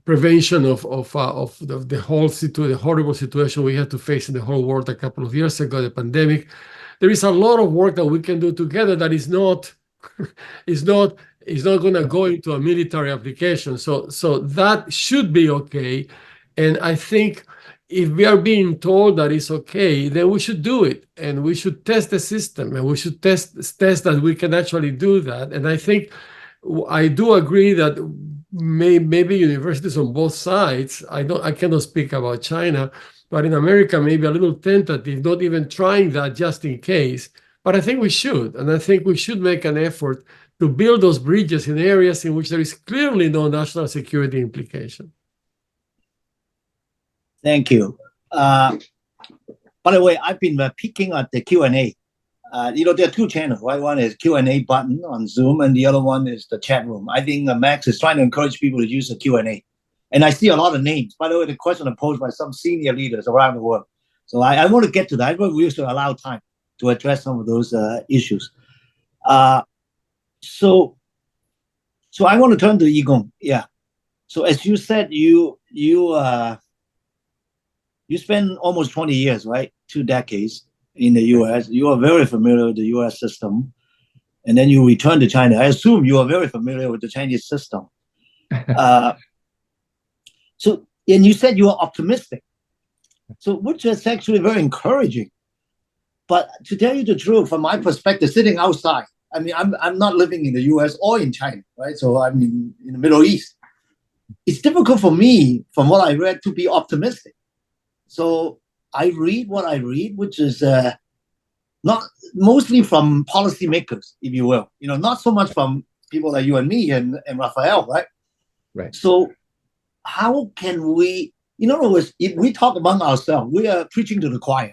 prevention of the whole the horrible situation we had to face in the whole world a couple of years ago, the pandemic. There is a lot of work that we can do together that is not going to go into a military application. So that should be okay. And I think if we are being told that it's okay, then we should do it, and we should test the system, and we should test that we can actually do that. And I think I do agree that maybe universities on both sides, I cannot speak about China, but in America, maybe a little tentative, not even trying that just in case. But I think we should, and I think we should make an effort to build those bridges in areas in which there is clearly no national security implication. Thank you. By the way, I've been peeking at the Q&A. There are two channels, right? One is Q&A button on Zoom, and the other one is the chat room. I think Max is trying to encourage people to use the Q&A. And I see a lot of names. By the way, the question are posed by some senior leaders around the world. So I want to get to that. We used to allow time to address some of those issues. So I want to turn to Yigong. Yeah. So as you said, you spent almost 20 years, right? 2 decades in the U.S. You are very familiar with the U.S. system, and then you returned to China. I assume you are very familiar with the Chinese system. And you said you are optimistic, so which is actually very encouraging. But to tell you the truth, from my perspective, sitting outside, I mean, I'm not living in the U.S. or in China, right? So I'm in the Middle East. It's difficult for me, from what I read, to be optimistic. So I read what I read, which is not mostly from policymakers, if you will. Not so much from people like you and me and Rafael, right? Right. So how can we, in other words, if we talk among ourselves, we are preaching to the choir.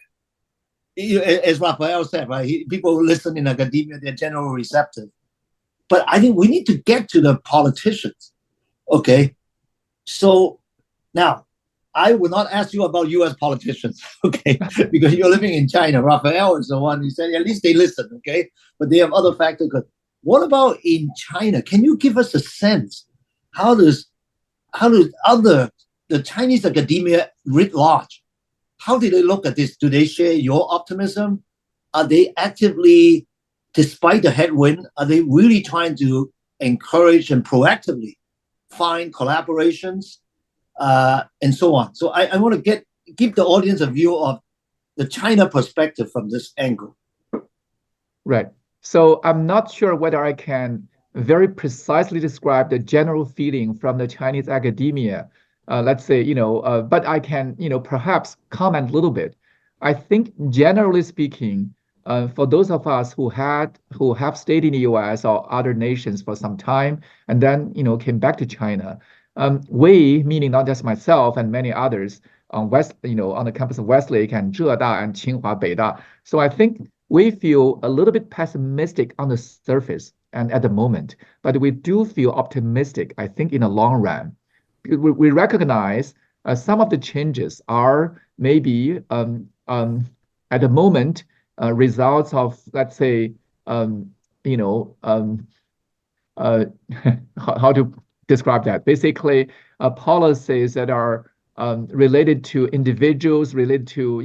As Rafael said, right? People who listen in academia, they're generally receptive. But I think we need to get to the politicians. Okay. So now, I will not ask you about U.S. politicians, okay? Because you're living in China. Rafael is the one who said, at least they listen, okay? But they have other factors. What about in China? Can you give us a sense? How does, how do the Chinese academia writ large, how do they look at this? Do they share your optimism? Are they actively, despite the headwind, are they really trying to encourage and proactively find collaborations and so on? So I want to give the audience a view of the China perspective from this angle. Right. So I'm not sure whether I can very precisely describe the general feeling from the Chinese academia. Let's say, but I can, perhaps comment a little bit. I think generally speaking, for those of us who have stayed in the US or other nations for some time and then, came back to China, we, meaning not just myself and many others on on the campus of Westlake and Zheda and Tsinghua, Beida. So I think we feel a little bit pessimistic on the surface and at the moment, but we do feel optimistic, I think, in the long run. We recognize some of the changes are maybe at the moment results of, let's say, how to describe that? Basically, policies that are related to individuals, related to,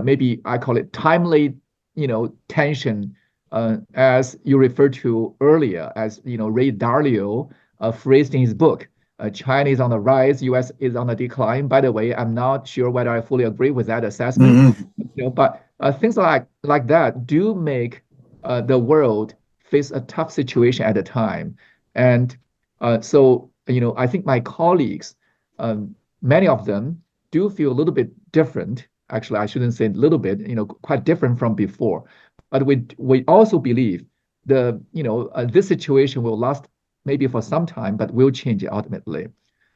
maybe I call it timely, tension, as you referred to earlier, as, Ray Dalio phrased in his book, China is on the rise, US is on the decline. By the way, I'm not sure whether I fully agree with that assessment, but things like that do make the world face a tough situation at a time. And so, I think my colleagues, many of them do feel a little bit different. Actually, I shouldn't say a little bit, quite different from before. But we also believe this situation will last maybe for some time, but will change ultimately.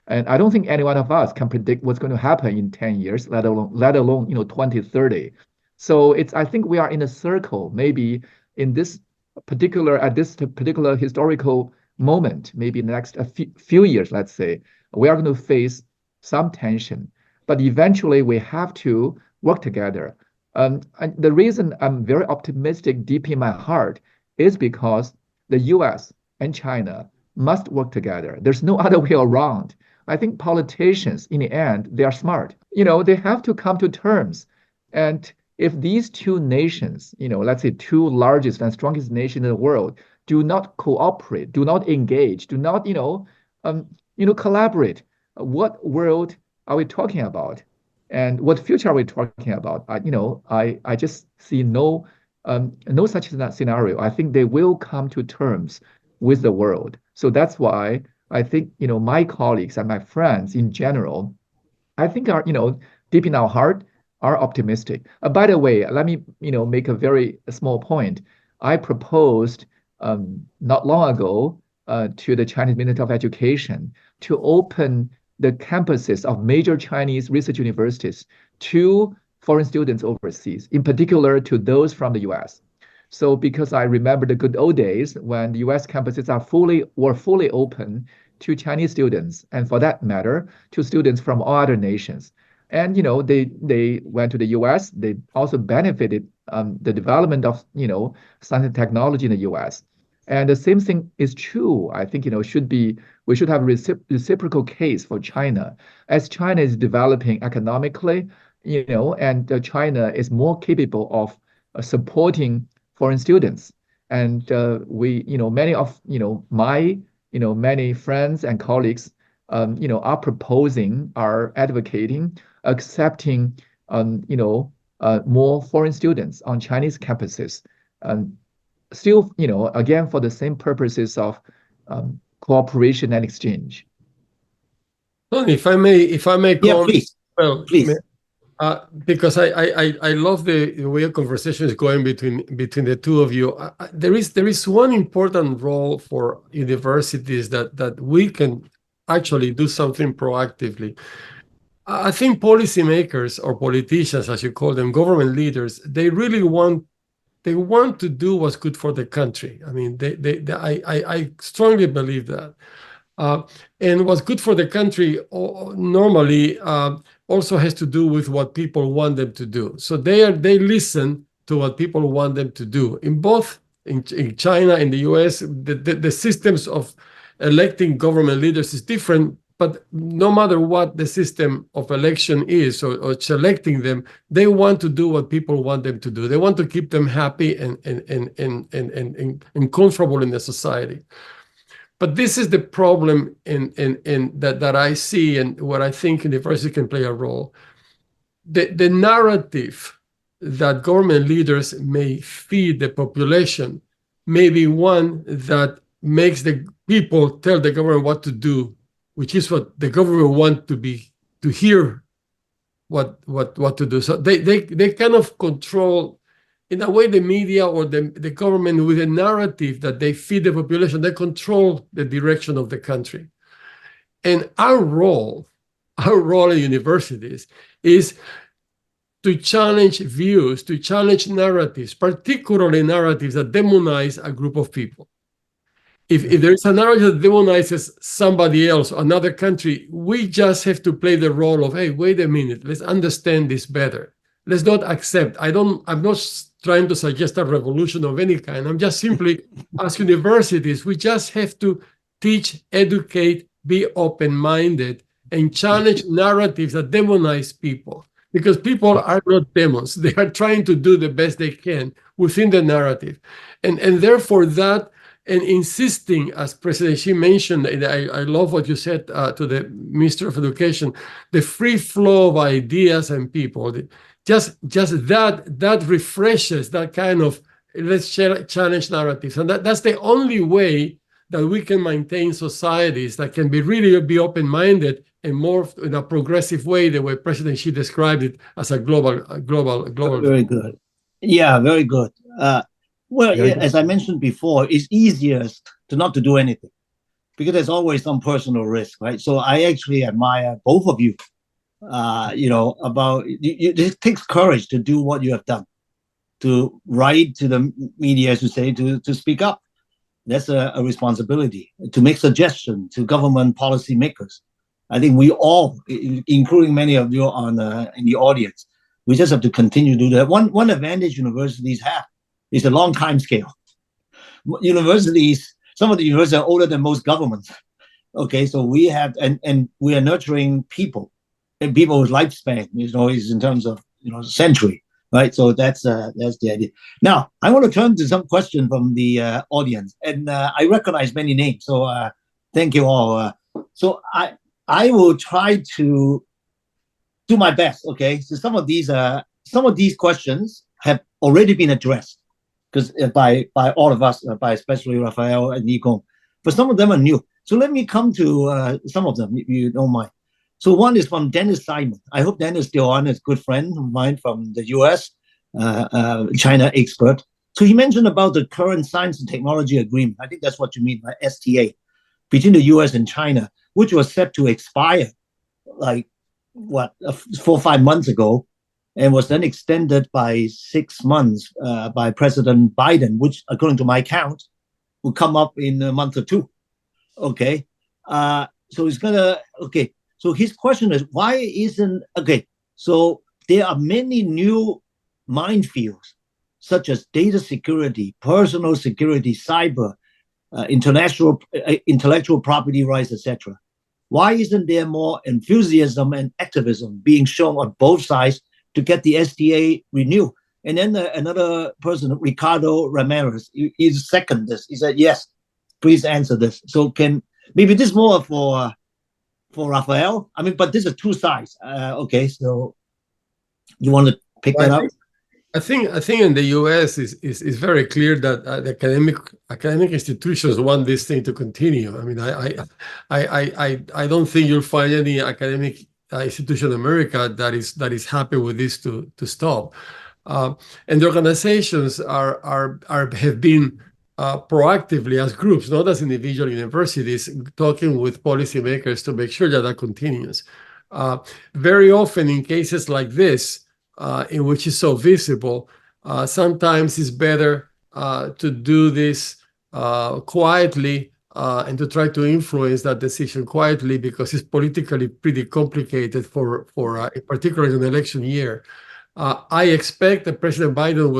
And I don't think any one of us can predict what's going to happen in 10 years, let alone 2030. So I think we are in a circle, maybe at this particular historical moment, maybe in the next few years, let's say, we are going to face some tension. But eventually we have to work together. And the reason I'm very optimistic deep in my heart is because the US and China must work together. There's no other way around. I think politicians, in the end, they are smart. They have to come to terms. And if these two nations, let's say two largest and strongest nations in the world, do not cooperate, do not engage, do not, collaborate, what world are we talking about? And what future are we talking about? I just see no such scenario. I think they will come to terms with the world. So that's why I think, my colleagues and my friends in general, I think are, deep in our heart, are optimistic. By the way, let me, make a very small point. I proposed not long ago to the Chinese Ministry of Education to open the campuses of major Chinese research universities to foreign students overseas, in particular to those from the US. So because I remember the good old days when the US campuses were fully open to Chinese students, and for that matter, to students from all other nations. And they went to the US, they also benefited the development of science and technology in the US. And the same thing is true, I think, we should have reciprocal case for China. As China is developing economically, and China is more capable of supporting foreign students. And many of, many friends and colleagues, are proposing, are advocating, accepting, more foreign students on Chinese campuses. Still, again, for the same purposes of cooperation and exchange. Tony, if I may comment, yeah, please. Well, please. Because I love the way a conversation is going between the two of you. There is one important role for universities that we can actually do something proactively. I think policymakers or politicians, as you call them, government leaders, they really want to do what's good for the country. I mean, I strongly believe that. And what's good for the country normally also has to do with what people want them to do. So they listen to what people want them to do. In both in China, in the US, the systems of electing government leaders is different, but no matter what the system of election is or selecting them, they want to do what people want them to do. They want to keep them happy and comfortable in the society. But this is the problem that I see, and where I think university can play a role. The narrative that government leaders may feed the population may be one that makes the people tell the government what to do, which is what the government want to hear what to do. So they kind of control, in a way, the media or the government with a narrative that they feed the population. They control the direction of the country. And our role in universities is to challenge views, to challenge narratives, particularly narratives that demonize a group of people. If there's a narrative that demonizes somebody else, another country, we just have to play the role of, hey, wait a minute, let's understand this better. Let's not accept. I'm not trying to suggest a revolution of any kind. I'm just simply, as universities, we just have to teach, educate, be open-minded, and challenge narratives that demonize people. Because people are not demons. They are trying to do the best they can within the narrative. And therefore that, and insisting, as President Xi mentioned, and I love what you said to the Minister of Education, the free flow of ideas and people, just that refreshes that kind of, let's challenge narratives. And that's the only way that we can maintain societies that can be open-minded and more in a progressive way, the way President Xi described it as a global. Very good. Yeah, very good. As I mentioned before, it's easiest not to do anything because there's always some personal risk, right? So I actually admire both of you. It takes courage to do what you have done, to write to the media, as you say, to speak up. That's a responsibility, to make suggestions to government policy makers. I think we all, including many of you in the audience, we just have to continue to do that. One advantage universities have is a long time scale. Universities, some of the universities are older than most governments. Okay, so we have, and we are nurturing people, and people's lifespan, is in terms of, century, right? So that's the idea. Now, I want to turn to some questions from the audience, and I recognize many names, so thank you all. So I will try to do my best. Okay, so some of these questions have already been addressed because by all of us, by especially Rafael and Yigong, but some of them are new. So let me come to some of them, if you don't mind. So one is from Dennis Simon. I hope Dennis is still on, is a good friend of mine from the US, China expert. So he mentioned about the current science and technology agreement. I think that's what you mean by STA, between the US and China, which was set to expire 4 or 5 months ago, and was then extended by 6 months by President Biden, which, according to my count, will come up in a month or two. Okay. So it's So his question is, why isn't, so there are many new minefields, such as data security, personal security, cyber, intellectual property rights, etc. Why isn't there more enthusiasm and activism being shown on both sides to get the STA renewed? And then another person, Ricardo Ramirez, he seconded this. He said, yes, please answer this. So maybe this is more for Rafael. I mean, but this is two sides. So you want to pick that up? I think in the US is very clear that the academic institutions want this thing to continue. I mean, I don't think you'll find any academic institution in America that is happy with this to stop. And the organizations have been proactively as groups, not as individual universities, talking with policymakers to make sure that continues. Very often in cases like this, in which is so visible, sometimes it's better to do this quietly and to try to influence that decision quietly, because it's politically pretty complicated for in particular in an election year. I expect that President Biden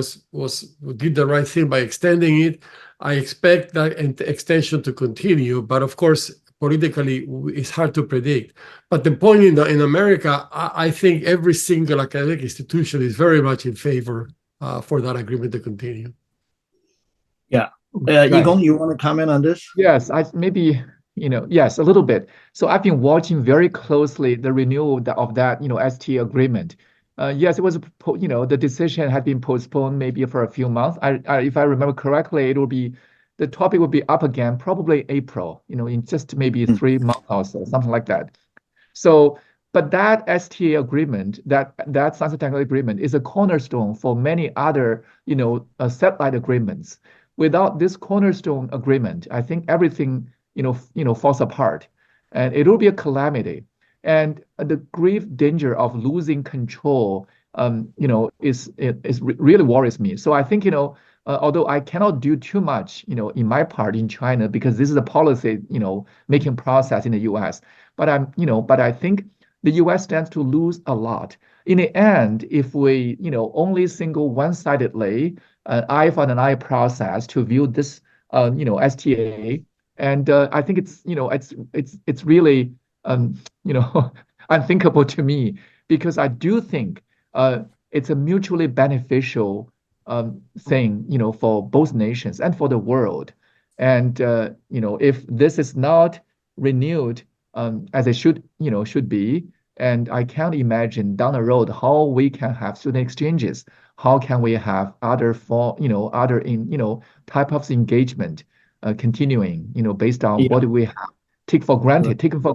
did the right thing by extending it. I expect that extension to continue, but of course, politically, it's hard to predict. But the point in America, I think every single academic institution is very much in favor for that agreement to continue. Yeah. Right. Yigong, you want to comment on this? Yes, yes, a little bit. So I've been watching very closely the renewal of that, ST agreement. Yes, it was, the decision had been postponed maybe for a few months. If I remember correctly, the topic will be up again probably April, in just maybe 3 months or so, something like that. So, but that STA agreement, that science and technology agreement, is a cornerstone for many other, satellite agreements. Without this cornerstone agreement, I think everything, falls apart, and it will be a calamity. And the grave danger of losing control, really worries me. So I think, although I cannot do too much, in my part in China, because this is a policy, making process in the U.S. But I think the U.S. stands to lose a lot. In the end, if we, only single one-sidedly an eye for an eye process to view this, STA, and I think it's really, unthinkable to me, because I do think it's a mutually beneficial thing, for both nations and for the world. And if this is not renewed as it should be, and I can't imagine down the road how we can have student exchanges, how can we have other type of engagement continuing, based on what we have taken for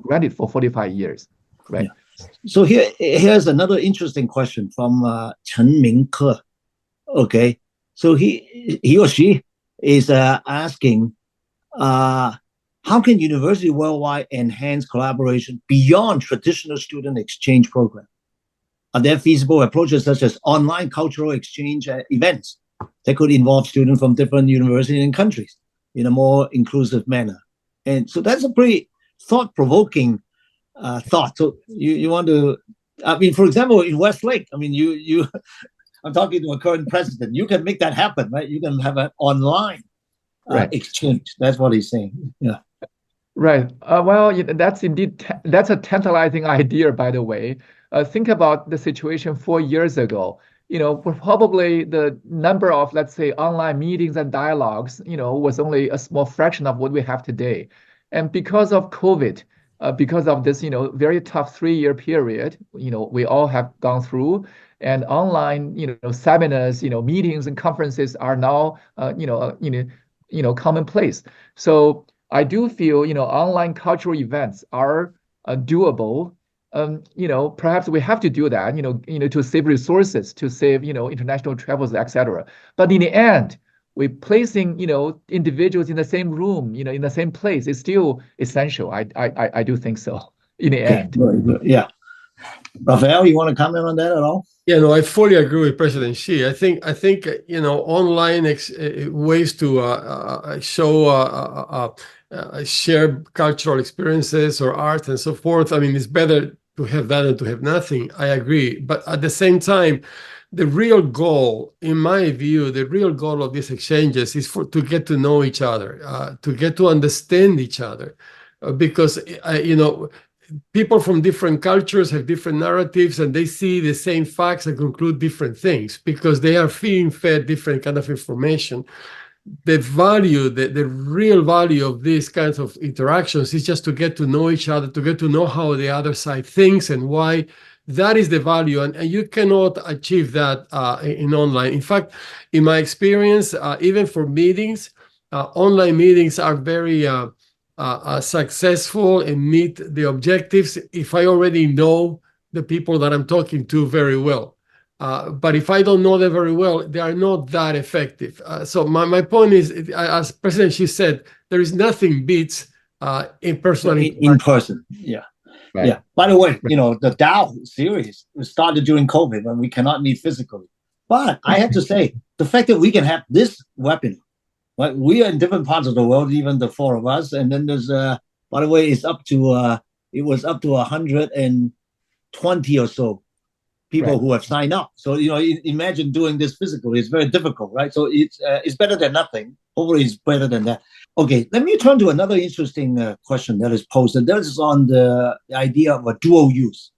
granted for 45 years, right? Yeah. So here's another interesting question from Chen Mingke. Okay, so he or she is asking, how can university worldwide enhance collaboration beyond traditional student exchange program? Are there feasible approaches such as online cultural exchange events that could involve students from different universities and countries in a more inclusive manner? And so that's a pretty thought-provoking thought. So you want to, for example, in Westlake, I'm talking to a current president. You can make that happen, right? You can have an online exchange. That's what he's saying. Yeah. Right. Well, that's a tantalizing idea, by the way. Think about the situation 4 years ago. Probably the number of, let's say, online meetings and dialogues, was only a small fraction of what we have today. And because of COVID, because of this, very tough 3-year period, we all have gone through, and online, seminars, meetings and conferences are now, commonplace. So I do feel, online cultural events are doable. Perhaps we have to do that, to save resources, to save, international travels, etc. But in the end, we're placing, individuals in the same room, in the same place is still essential. I do think so in the end. Very good. Yeah. Rafael, you want to comment on that at all? Yeah, no, I fully agree with President Xi. I think online ways to show share cultural experiences or art and so forth. It's better to have that than to have nothing. I agree, but at the same time, the real goal, in my view, the real goal of these exchanges is to get to know each other, to get to understand each other, because people from different cultures have different narratives, and they see the same facts and conclude different things because they are being fed different kind of information. The value, the real value of these kinds of interactions is just to get to know each other, to get to know how the other side thinks and why. That is the value, and you cannot achieve that in online. In fact, in my experience, even for meetings, online meetings are very successful and meet the objectives if I already know the people that I'm talking to very well. But if I don't know them very well, they are not that effective. So my point is, as President Xi said, there is nothing beats in person. In person, yeah. Right. Yeah. By the way, the Dow series started during COVID when we cannot meet physically. But I have to say, the fact that we can have this webinar, right? We are in different parts of the world, even the 4 of us. And then there's, by the way, it was up to 120 or so people who have signed up. So, imagine doing this physically. It's very difficult, right? So it's better than nothing. Hopefully it's better than that. Okay, let me turn to another interesting question that is posted. That is on the idea of a dual use.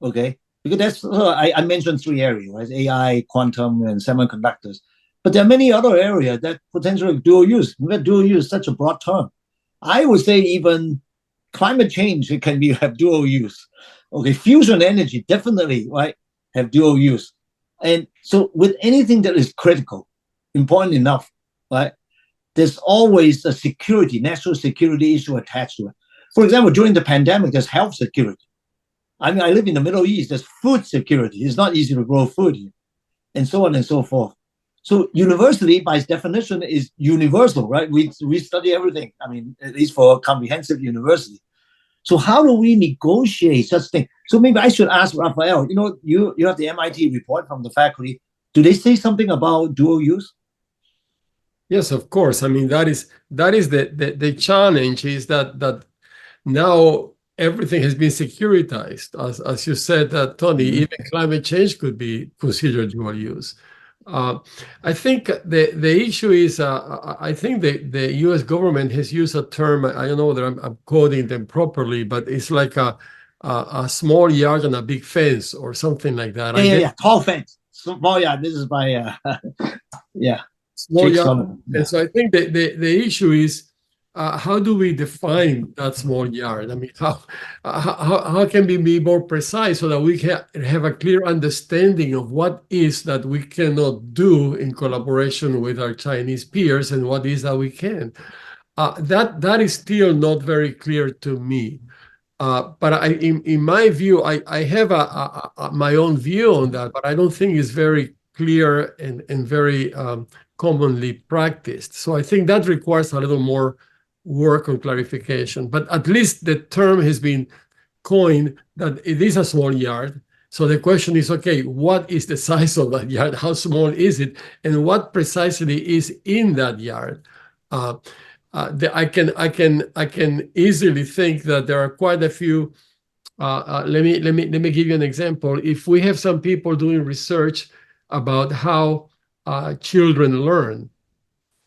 Okay, because that's I mentioned 3 areas, right? AI, quantum, and semiconductors. But there are many other areas that potentially dual use. Dual use is such a broad term. I would say even climate change, it can have dual use. Okay, fusion energy definitely, right, have dual use. And so with anything that is critical, important enough, right, there's always a national security issue attached to it. For example, during the pandemic, there's health security. I mean, I live in the Middle East, there's food security. It's not easy to grow food here, and so on and so forth. So university, by its definition, is universal, right? We study everything. I mean, at least for a comprehensive university. So how do we negotiate such thing? So maybe I should ask Rafael, you have the MIT report from the faculty. Do they say something about dual use? Yes, of course. I mean, that is the challenge is that now everything has been securitized. As you said, Tony, even climate change could be considered dual use. I think the issue is, I think the U.S. government has used a term, I don't know whether I'm quoting them properly, but it's like a small yard and a big fence or something like that. Yeah. Tall fence. Small yard. This is by, yeah. Small yard. Yeah. And so I think the issue is, how do we define that small yard? I mean, how can we be more precise so that we can have a clear understanding of what is that we cannot do in collaboration with our Chinese peers and what is that we can? That is still not very clear to me. But in my view, I have my own view on that, but I don't think it's very clear and very commonly practiced. So I think that requires a little more work on clarification, but at least the term has been coined that it is a small yard. So the question is, okay, what is the size of that yard? How small is it? And what precisely is in that yard? I can easily think that there are quite a few. Let me give you an example. If we have some people doing research about how children learn,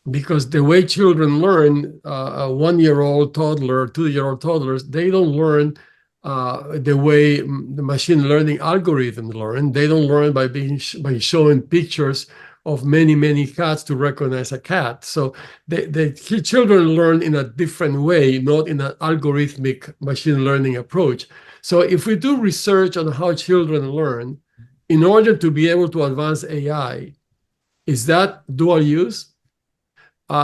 because the way children learn, a 1-year-old toddler, 2-year-old toddlers, they don't learn the way the machine learning algorithms learn. They don't learn by showing pictures of many cats to recognize a cat. So the children learn in a different way, not in an algorithmic machine learning approach. So if we do research on how children learn, in order to be able to advance AI, is that dual use?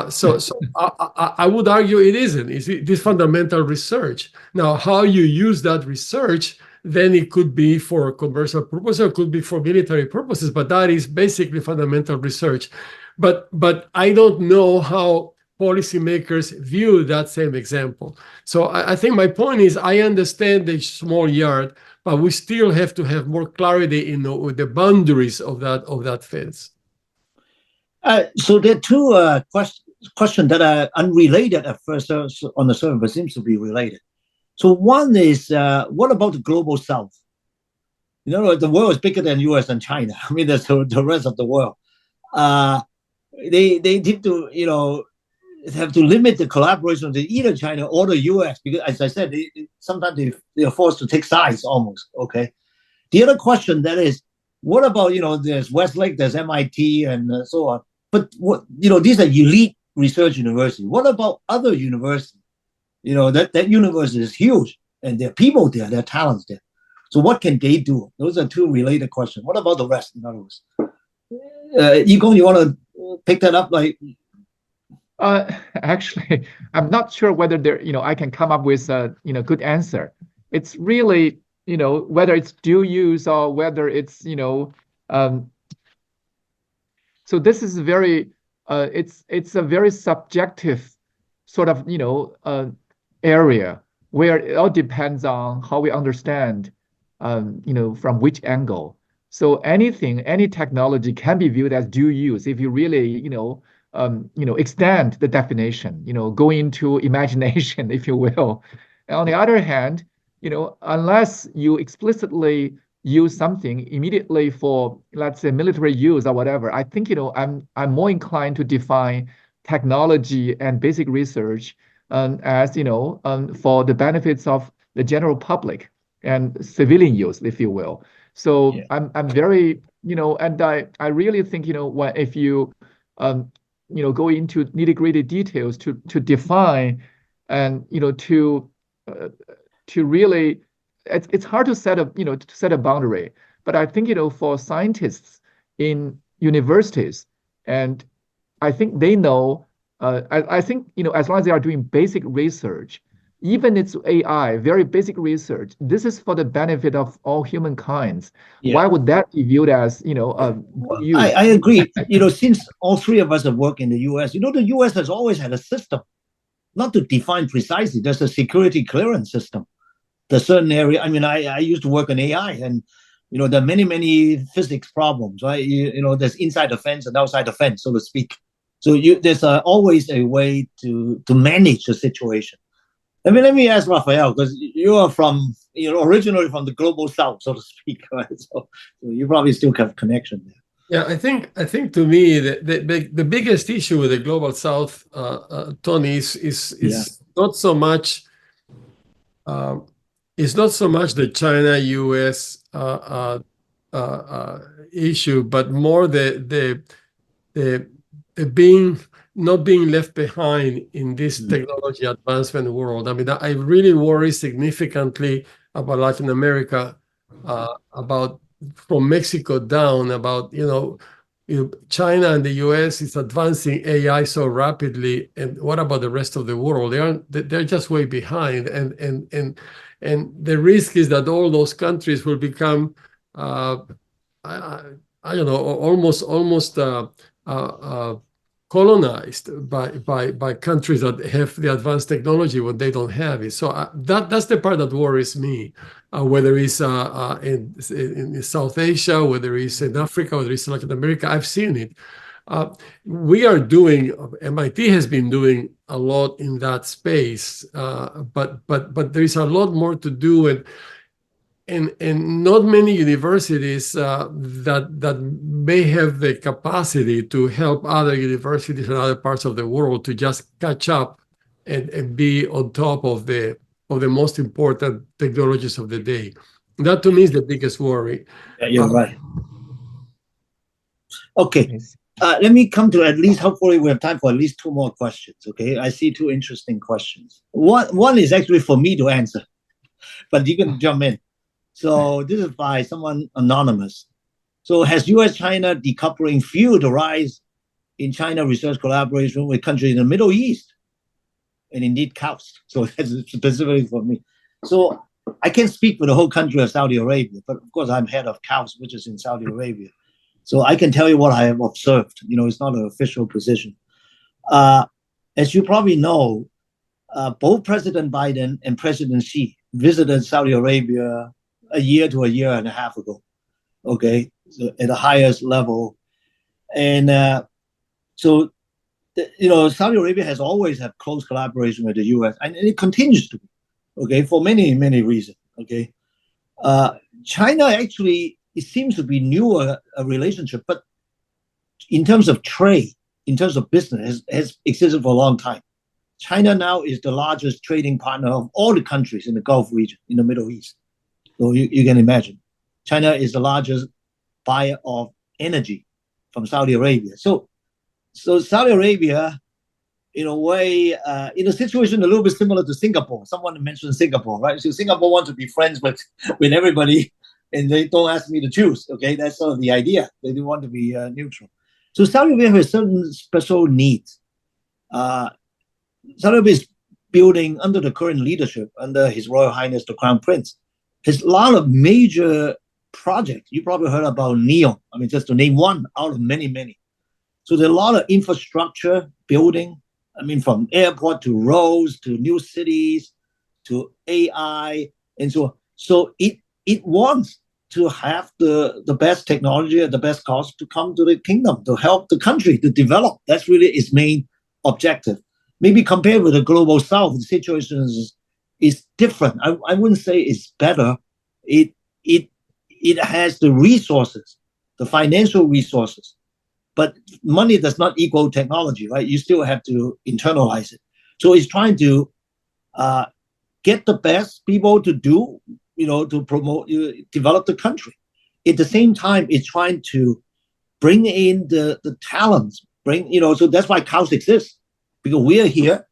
So I would argue it isn't. It's this fundamental research. Now, how you use that research, then it could be for commercial purposes, or it could be for military purposes, but that is basically fundamental research. But I don't know how policymakers view that same example. So I think my point is, I understand the small yard, but we still have to have more clarity in the boundaries of that fence. So there are two questions that are unrelated at first on the surface, but seems to be related. So one is, what about the global South? The world is bigger than US and China. I mean, that's the rest of the world. They need to, have to limit the collaboration with either China or the US, because as I said, sometimes they are forced to take sides almost, okay? The other question that is, what about, there's Westlake, there's MIT and so on. But these are elite research universities. What about other universities? That university is huge, and there are people there, there are talents there. So what can they do? Those are two related questions. What about the rest, in other words? Yigong, you want to pick that up? Actually, I'm not sure whether I can come up with a good answer. It's really, whether it's dual use or whether it's, so this is very, it's a very subjective sort of, area where it all depends on how we understand, from which angle. So any technology can be viewed as dual use if you really, extend the definition, go into imagination, if you will. And on the other hand, unless you explicitly use something immediately for, let's say, military use or whatever, I think, I'm more inclined to define technology and basic research as, for the benefits of the general public and civilian use, if you will. So Yeah. I'm very, and I really think, if you, go into nitty-gritty details to define and, to really, it's hard to set a boundary. But I think, for scientists in universities, and I think they know, I think, as long as they are doing basic research, even it's AI, very basic research, this is for the benefit of all humankind. Yeah. Why would that be viewed as, I agree. Since all three of us have worked in the US, the US has always had a system, not to define precisely, there's a security clearance system. The certain area, I used to work on AI, and there are many physics problems, right? There's inside the fence and outside the fence, so to speak. So there's always a way to manage the situation. Let me ask Rafael, because you are from, originally from the global south, so to speak, right? So you probably still have connection there. Yeah, I think to me the biggest issue with the global south, Tony, is not so much. It's not so much the China-US issue, but more the not being left behind in this technology advancement world. I really worry significantly about Latin America, about from Mexico down, about China and the US is advancing AI so rapidly, and what about the rest of the world? They're just way behind, and the risk is that all those countries will become I don't know, almost colonized by countries that have the advanced technology when they don't have it. So that's the part that worries me, whether it's in South Asia, whether it's in Africa, whether it's in Latin America. I've seen it. MIT has been doing a lot in that space, but there is a lot more to do, and not many universities that may have the capacity to help other universities in other parts of the world to just catch up and be on top of the most important technologies of the day. That to me is the biggest worry. Yeah, you're right. Okay. Let me come to at least, hopefully we have time for at least two more questions, okay? I see two interesting questions. One is actually for me to answer, but you can jump in. So this is by someone anonymous. So has US-China decoupling fueled the rise in China research collaboration with countries in the Middle East? And indeed KAUST. So that's specifically for me. So I can't speak for the whole country of Saudi Arabia, but of course I'm head of KAUST, which is in Saudi Arabia. So I can tell you what I have observed. It's not an official position. As you probably know, both President Biden and President Xi visited Saudi Arabia a year to a year and a half ago, okay, so at the highest level. And Saudi Arabia has always had close collaboration with the US, and it continues to be, okay, for many reasons, okay. China actually, it seems to be newer a relationship, but in terms of trade, in terms of business, has existed for a long time. China now is the largest trading partner of all the countries in the Gulf region, in the Middle East. So you can imagine, China is the largest buyer of energy from Saudi Arabia. So Saudi Arabia, in a way, in a situation a little bit similar to Singapore. Someone mentioned Singapore, right? So Singapore wants to be friends with everybody, and they don't ask me to choose. Okay, that's sort of the idea. They do want to be neutral. So Saudi Arabia has certain special needs. Saudi Arabia is building under the current leadership, under His Royal Highness the Crown Prince. There's a lot of major projects. You probably heard about NEOM. Just to name one out of many. So there's a lot of infrastructure building. From airport to roads to new cities to AI and so on. So it wants to have the best technology at the best cost to come to the kingdom, to help the country to develop. That's really its main objective. Maybe compared with the global south, the situation is different. I wouldn't say it's better. It it has the resources, the financial resources, but money does not equal technology, right? You still have to internalize it. So it's trying to get the best people to do, to promote, develop the country. At the same time, it's trying to bring in the talents, so that's why KAUST exists, because we are here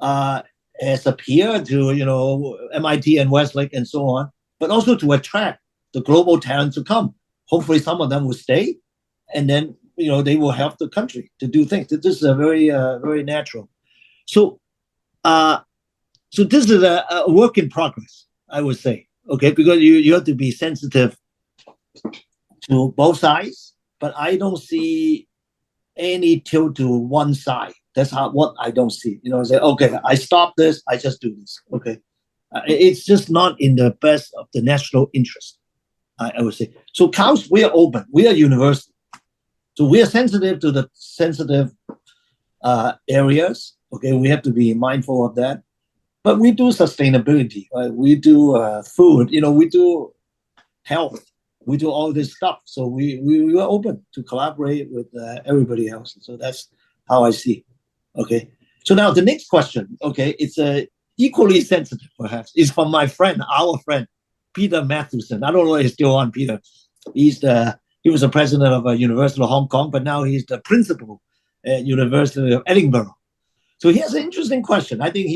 as a peer to, MIT and Westlake and so on, but also to attract the global talent to come. Hopefully some of them will stay, and then, they will help the country to do things. This is a very, very natural. So this is a work in progress, I would say, okay, because you have to be sensitive to both sides, but I don't see any tilt to one side. That's what I don't see. Say, okay, I stop this, I just do this. Okay, it's just not in the best of the national interest, I would say. So KAUST, we are open. We are university. So we are sensitive to the sensitive areas. Okay, we have to be mindful of that. But we do sustainability, right? We do food, we do health. We do all this stuff. So we are open to collaborate with everybody else. So that's how I see. Okay. So now the next question, okay, it's equally sensitive, perhaps. It's from my friend, our friend, Peter Matthewson. I don't know if he's still on, Peter. He was the president of a University of Hong Kong, but now he's the principal at University of Edinburgh. So here's an interesting question. I think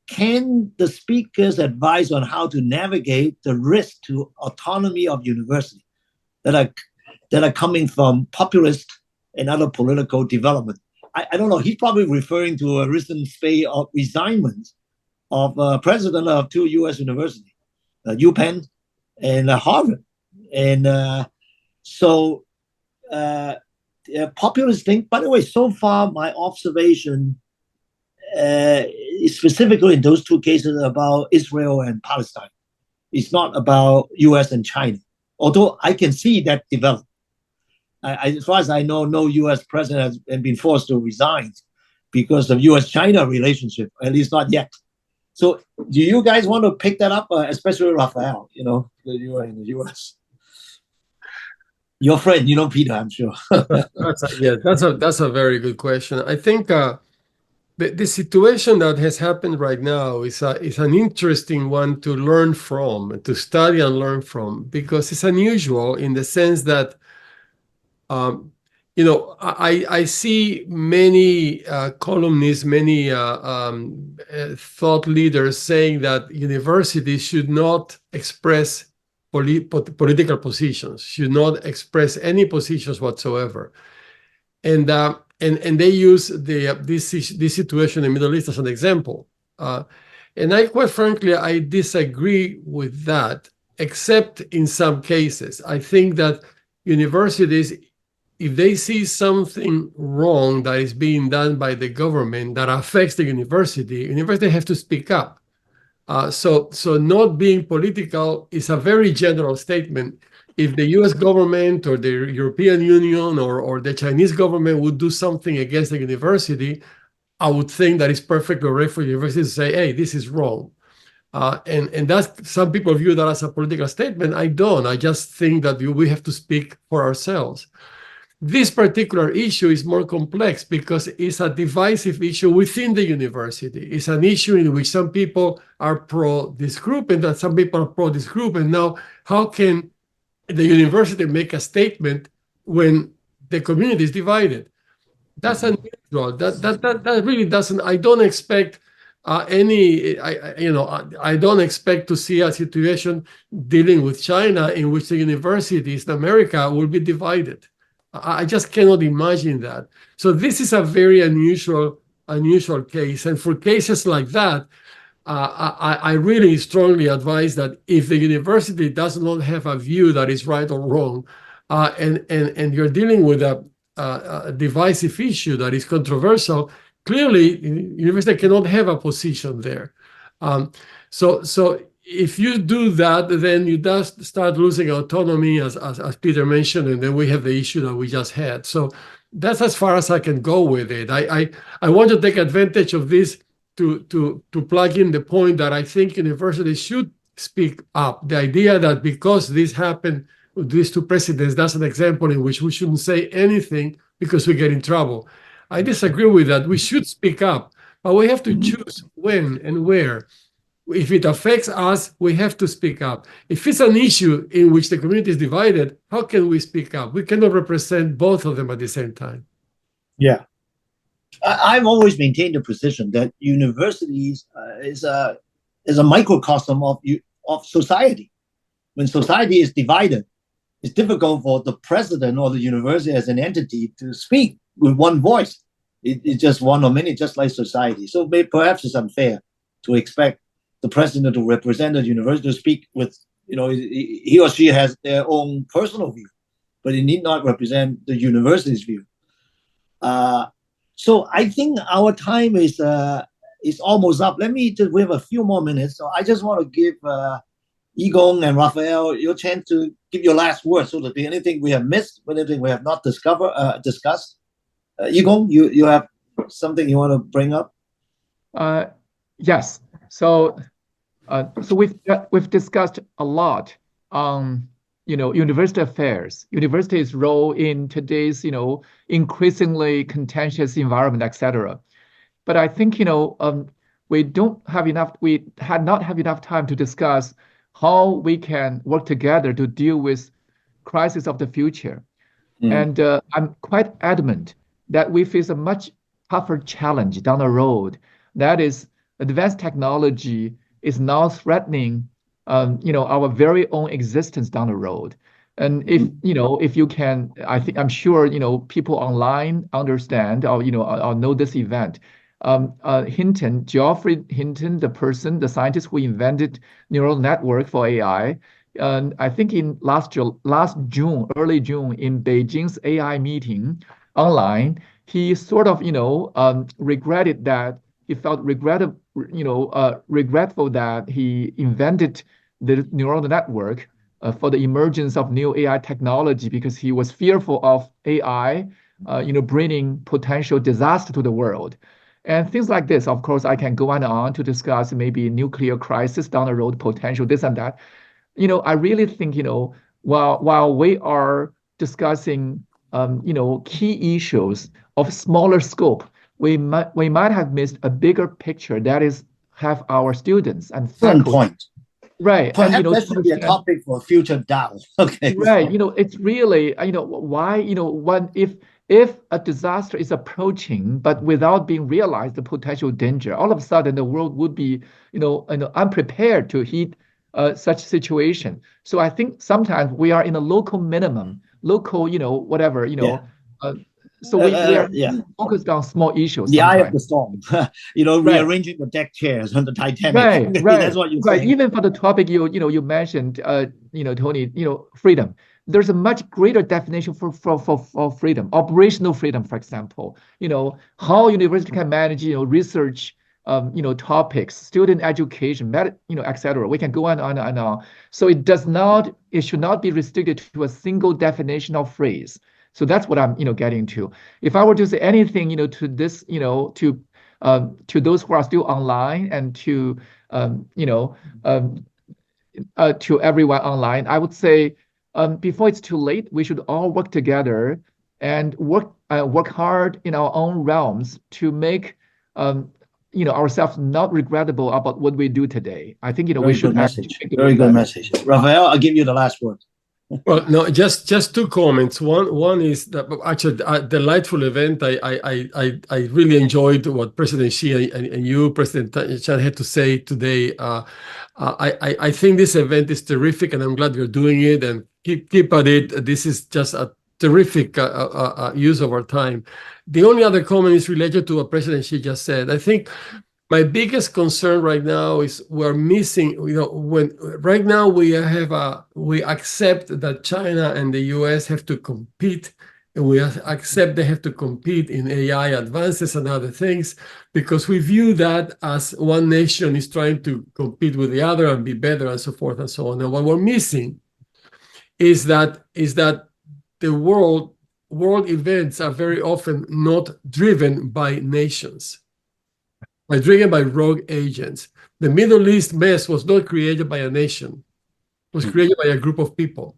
can the speakers advise on how to navigate the risk to autonomy of university that are coming from populist and other political development? I don't know. He's probably referring to a recent spate of resignments of president of two U.S. universities, UPenn and Harvard. And populist thing, by the way, so far my observation specifically in those two cases about Israel and Palestine. It's not about U.S. and China, although I can see that develop. As far as I know, no U.S. president has been forced to resign because of U.S.-China relationship, at least not yet. So do you guys want to pick that up, especially Rafael, you are in the U.S.? Your friend, Peter, I'm sure. That's a very good question. I think the situation that has happened right now is an interesting one to learn from, to study and learn from, because it's unusual in the sense that, I see many columnists, many thought leaders saying that universities should not express political positions, should not express any positions whatsoever. And they use this situation in the Middle East as an example. And quite frankly, I disagree with that, except in some cases. I think that universities, if they see something wrong that is being done by the government that affects the university have to speak up. So not being political is a very general statement. If the US government or the European Union or the Chinese government would do something against the university, I would think that it's perfectly right for universities to say, hey, this is wrong. And that's, some people view that as a political statement. I don't. I just think that we have to speak for ourselves. This particular issue is more complex because it's a divisive issue within the university. It's an issue in which some people are pro this group and that some people are pro this group. And now, how can the university make a statement when the community is divided? That's unusual. That really doesn't. I don't expect I don't expect to see a situation dealing with China in which the universities in America will be divided. I just cannot imagine that. So this is a very unusual case. And for cases like that, I really strongly advise that if the university does not have a view that is right or wrong, and you're dealing with a divisive issue that is controversial, clearly university cannot have a position there. So if you do that, then you just start losing autonomy, as Peter mentioned, and then we have the issue that we just had. So that's as far as I can go with it. I want to take advantage of this to plug in the point that I think universities should speak up. The idea that because this happened with these two presidents, that's an example in which we shouldn't say anything because we get in trouble. I disagree with that. We should speak up, but we have to choose when and where. If it affects us, we have to speak up. If it's an issue in which the community is divided, how can we speak up? We cannot represent both of them at the same time. Yeah. I've always maintained the position that universities is a microcosm of society. When society is divided, it's difficult for the president or the university as an entity to speak with one voice. It's just one or many, just like society. So perhaps it's unfair to expect the president to represent the university to speak with, he or she has their own personal view, but it need not represent the university's view. So I think our time is almost up. We have a few more minutes. So I just want to give Yigong and Rafael your chance to give your last word. So that anything we have missed, anything we have not discussed. Yigong, you have something you want to bring up? Yes. So we've discussed a lot on university affairs, university's role in today's increasingly contentious environment, etc. But I think we had not have enough time to discuss how we can work together to deal with crisis of the future. And I'm quite adamant that we face a much tougher challenge down the road. That is, advanced technology is now threatening, our very own existence down the road. And if you can, I'm sure people online understand or know this event. Geoffrey Hinton, the scientist who invented neural network for AI, I think in early June, in Beijing's AI meeting online, he sort of regretted that he felt regretful that he invented the neural network for the emergence of new AI technology because he was fearful of AI, bringing potential disaster to the world. And things like this, of course, I can go on to discuss maybe nuclear crisis down the road, potential this and that. I really think, while we are discussing, key issues of smaller scope, we might have missed a bigger picture. That is, have our students and faculty. Point. Right. Perhaps and, that should be a topic for a future DAO. Okay. Right. It's really, why, if a disaster is approaching, but without being realized, the potential danger, all of a sudden the world would be, unprepared to hit such situation. So I think sometimes we are in a local minimum, whatever, so we are focused on small issues. The eye of the storm, rearranging the deck chairs on the Titanic. Right. That's what you're saying. Even for the topic you mentioned, Tony, freedom. There's a much greater definition for freedom, operational freedom, for example. How university can manage, research, topics, student education, etc. We can go on and on. So it should not be restricted to a single definition of phrase. So that's what I'm, getting to. If I were to say anything, to this, to those who are still online and to everyone online, I would say, before it's too late, we should all work together and work hard in our own realms to make, ourselves not regrettable about what we do today. I think, we should. Very good message. Rafael, I'll give you the last word. Well, no, just two comments. One is that actually a delightful event. I really enjoyed what President Xi and you, President Chan, had to say today. I think this event is terrific, and I'm glad you're doing it. And keep at it. This is just a terrific use of our time. The only other comment is related to what President Xi just said. I think my biggest concern right now is we're missing, when right now we accept that China and the US have to compete, and we accept they have to compete in AI advances and other things, because we view that as one nation is trying to compete with the other and be better and so forth and so on. And what we're missing is that the world events are very often not driven by nations. driven by rogue agents. The Middle East mess was not created by a nation. It was created by a group of people.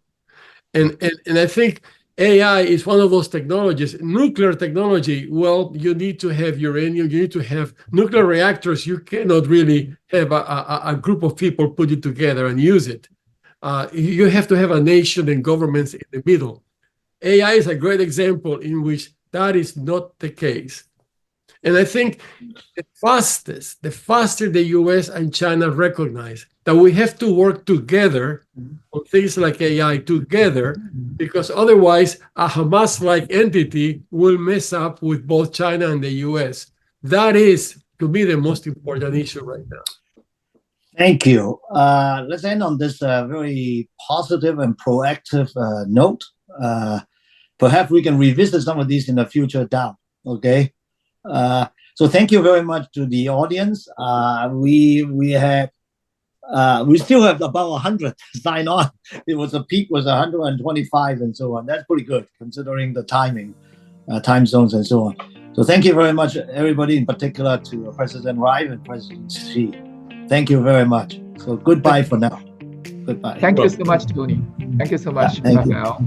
And I think AI is one of those technologies. Nuclear technology, well, you need to have uranium, you need to have nuclear reactors. You cannot really have a group of people put it together and use it. You have to have a nation and governments in the middle. AI is a great example in which that is not the case. And I think the faster the US and China recognize that we have to work together on things like AI together, because otherwise a Hamas-like entity will mess up with both China and the US. That is, to me, the most important issue right now. Thank you. Let's end on this very positive and proactive note. Perhaps we can revisit some of these in the future down, okay? So thank you very much to the audience. We still have about 100 sign on. It was a peak was 125 and so on. That's pretty good considering the timing, time zones and so on. So thank you very much, everybody, in particular to President Reif and President Xi. Thank you very much. So goodbye for now. Goodbye. Thank you so much, Tony. Thank you so much, Rafael.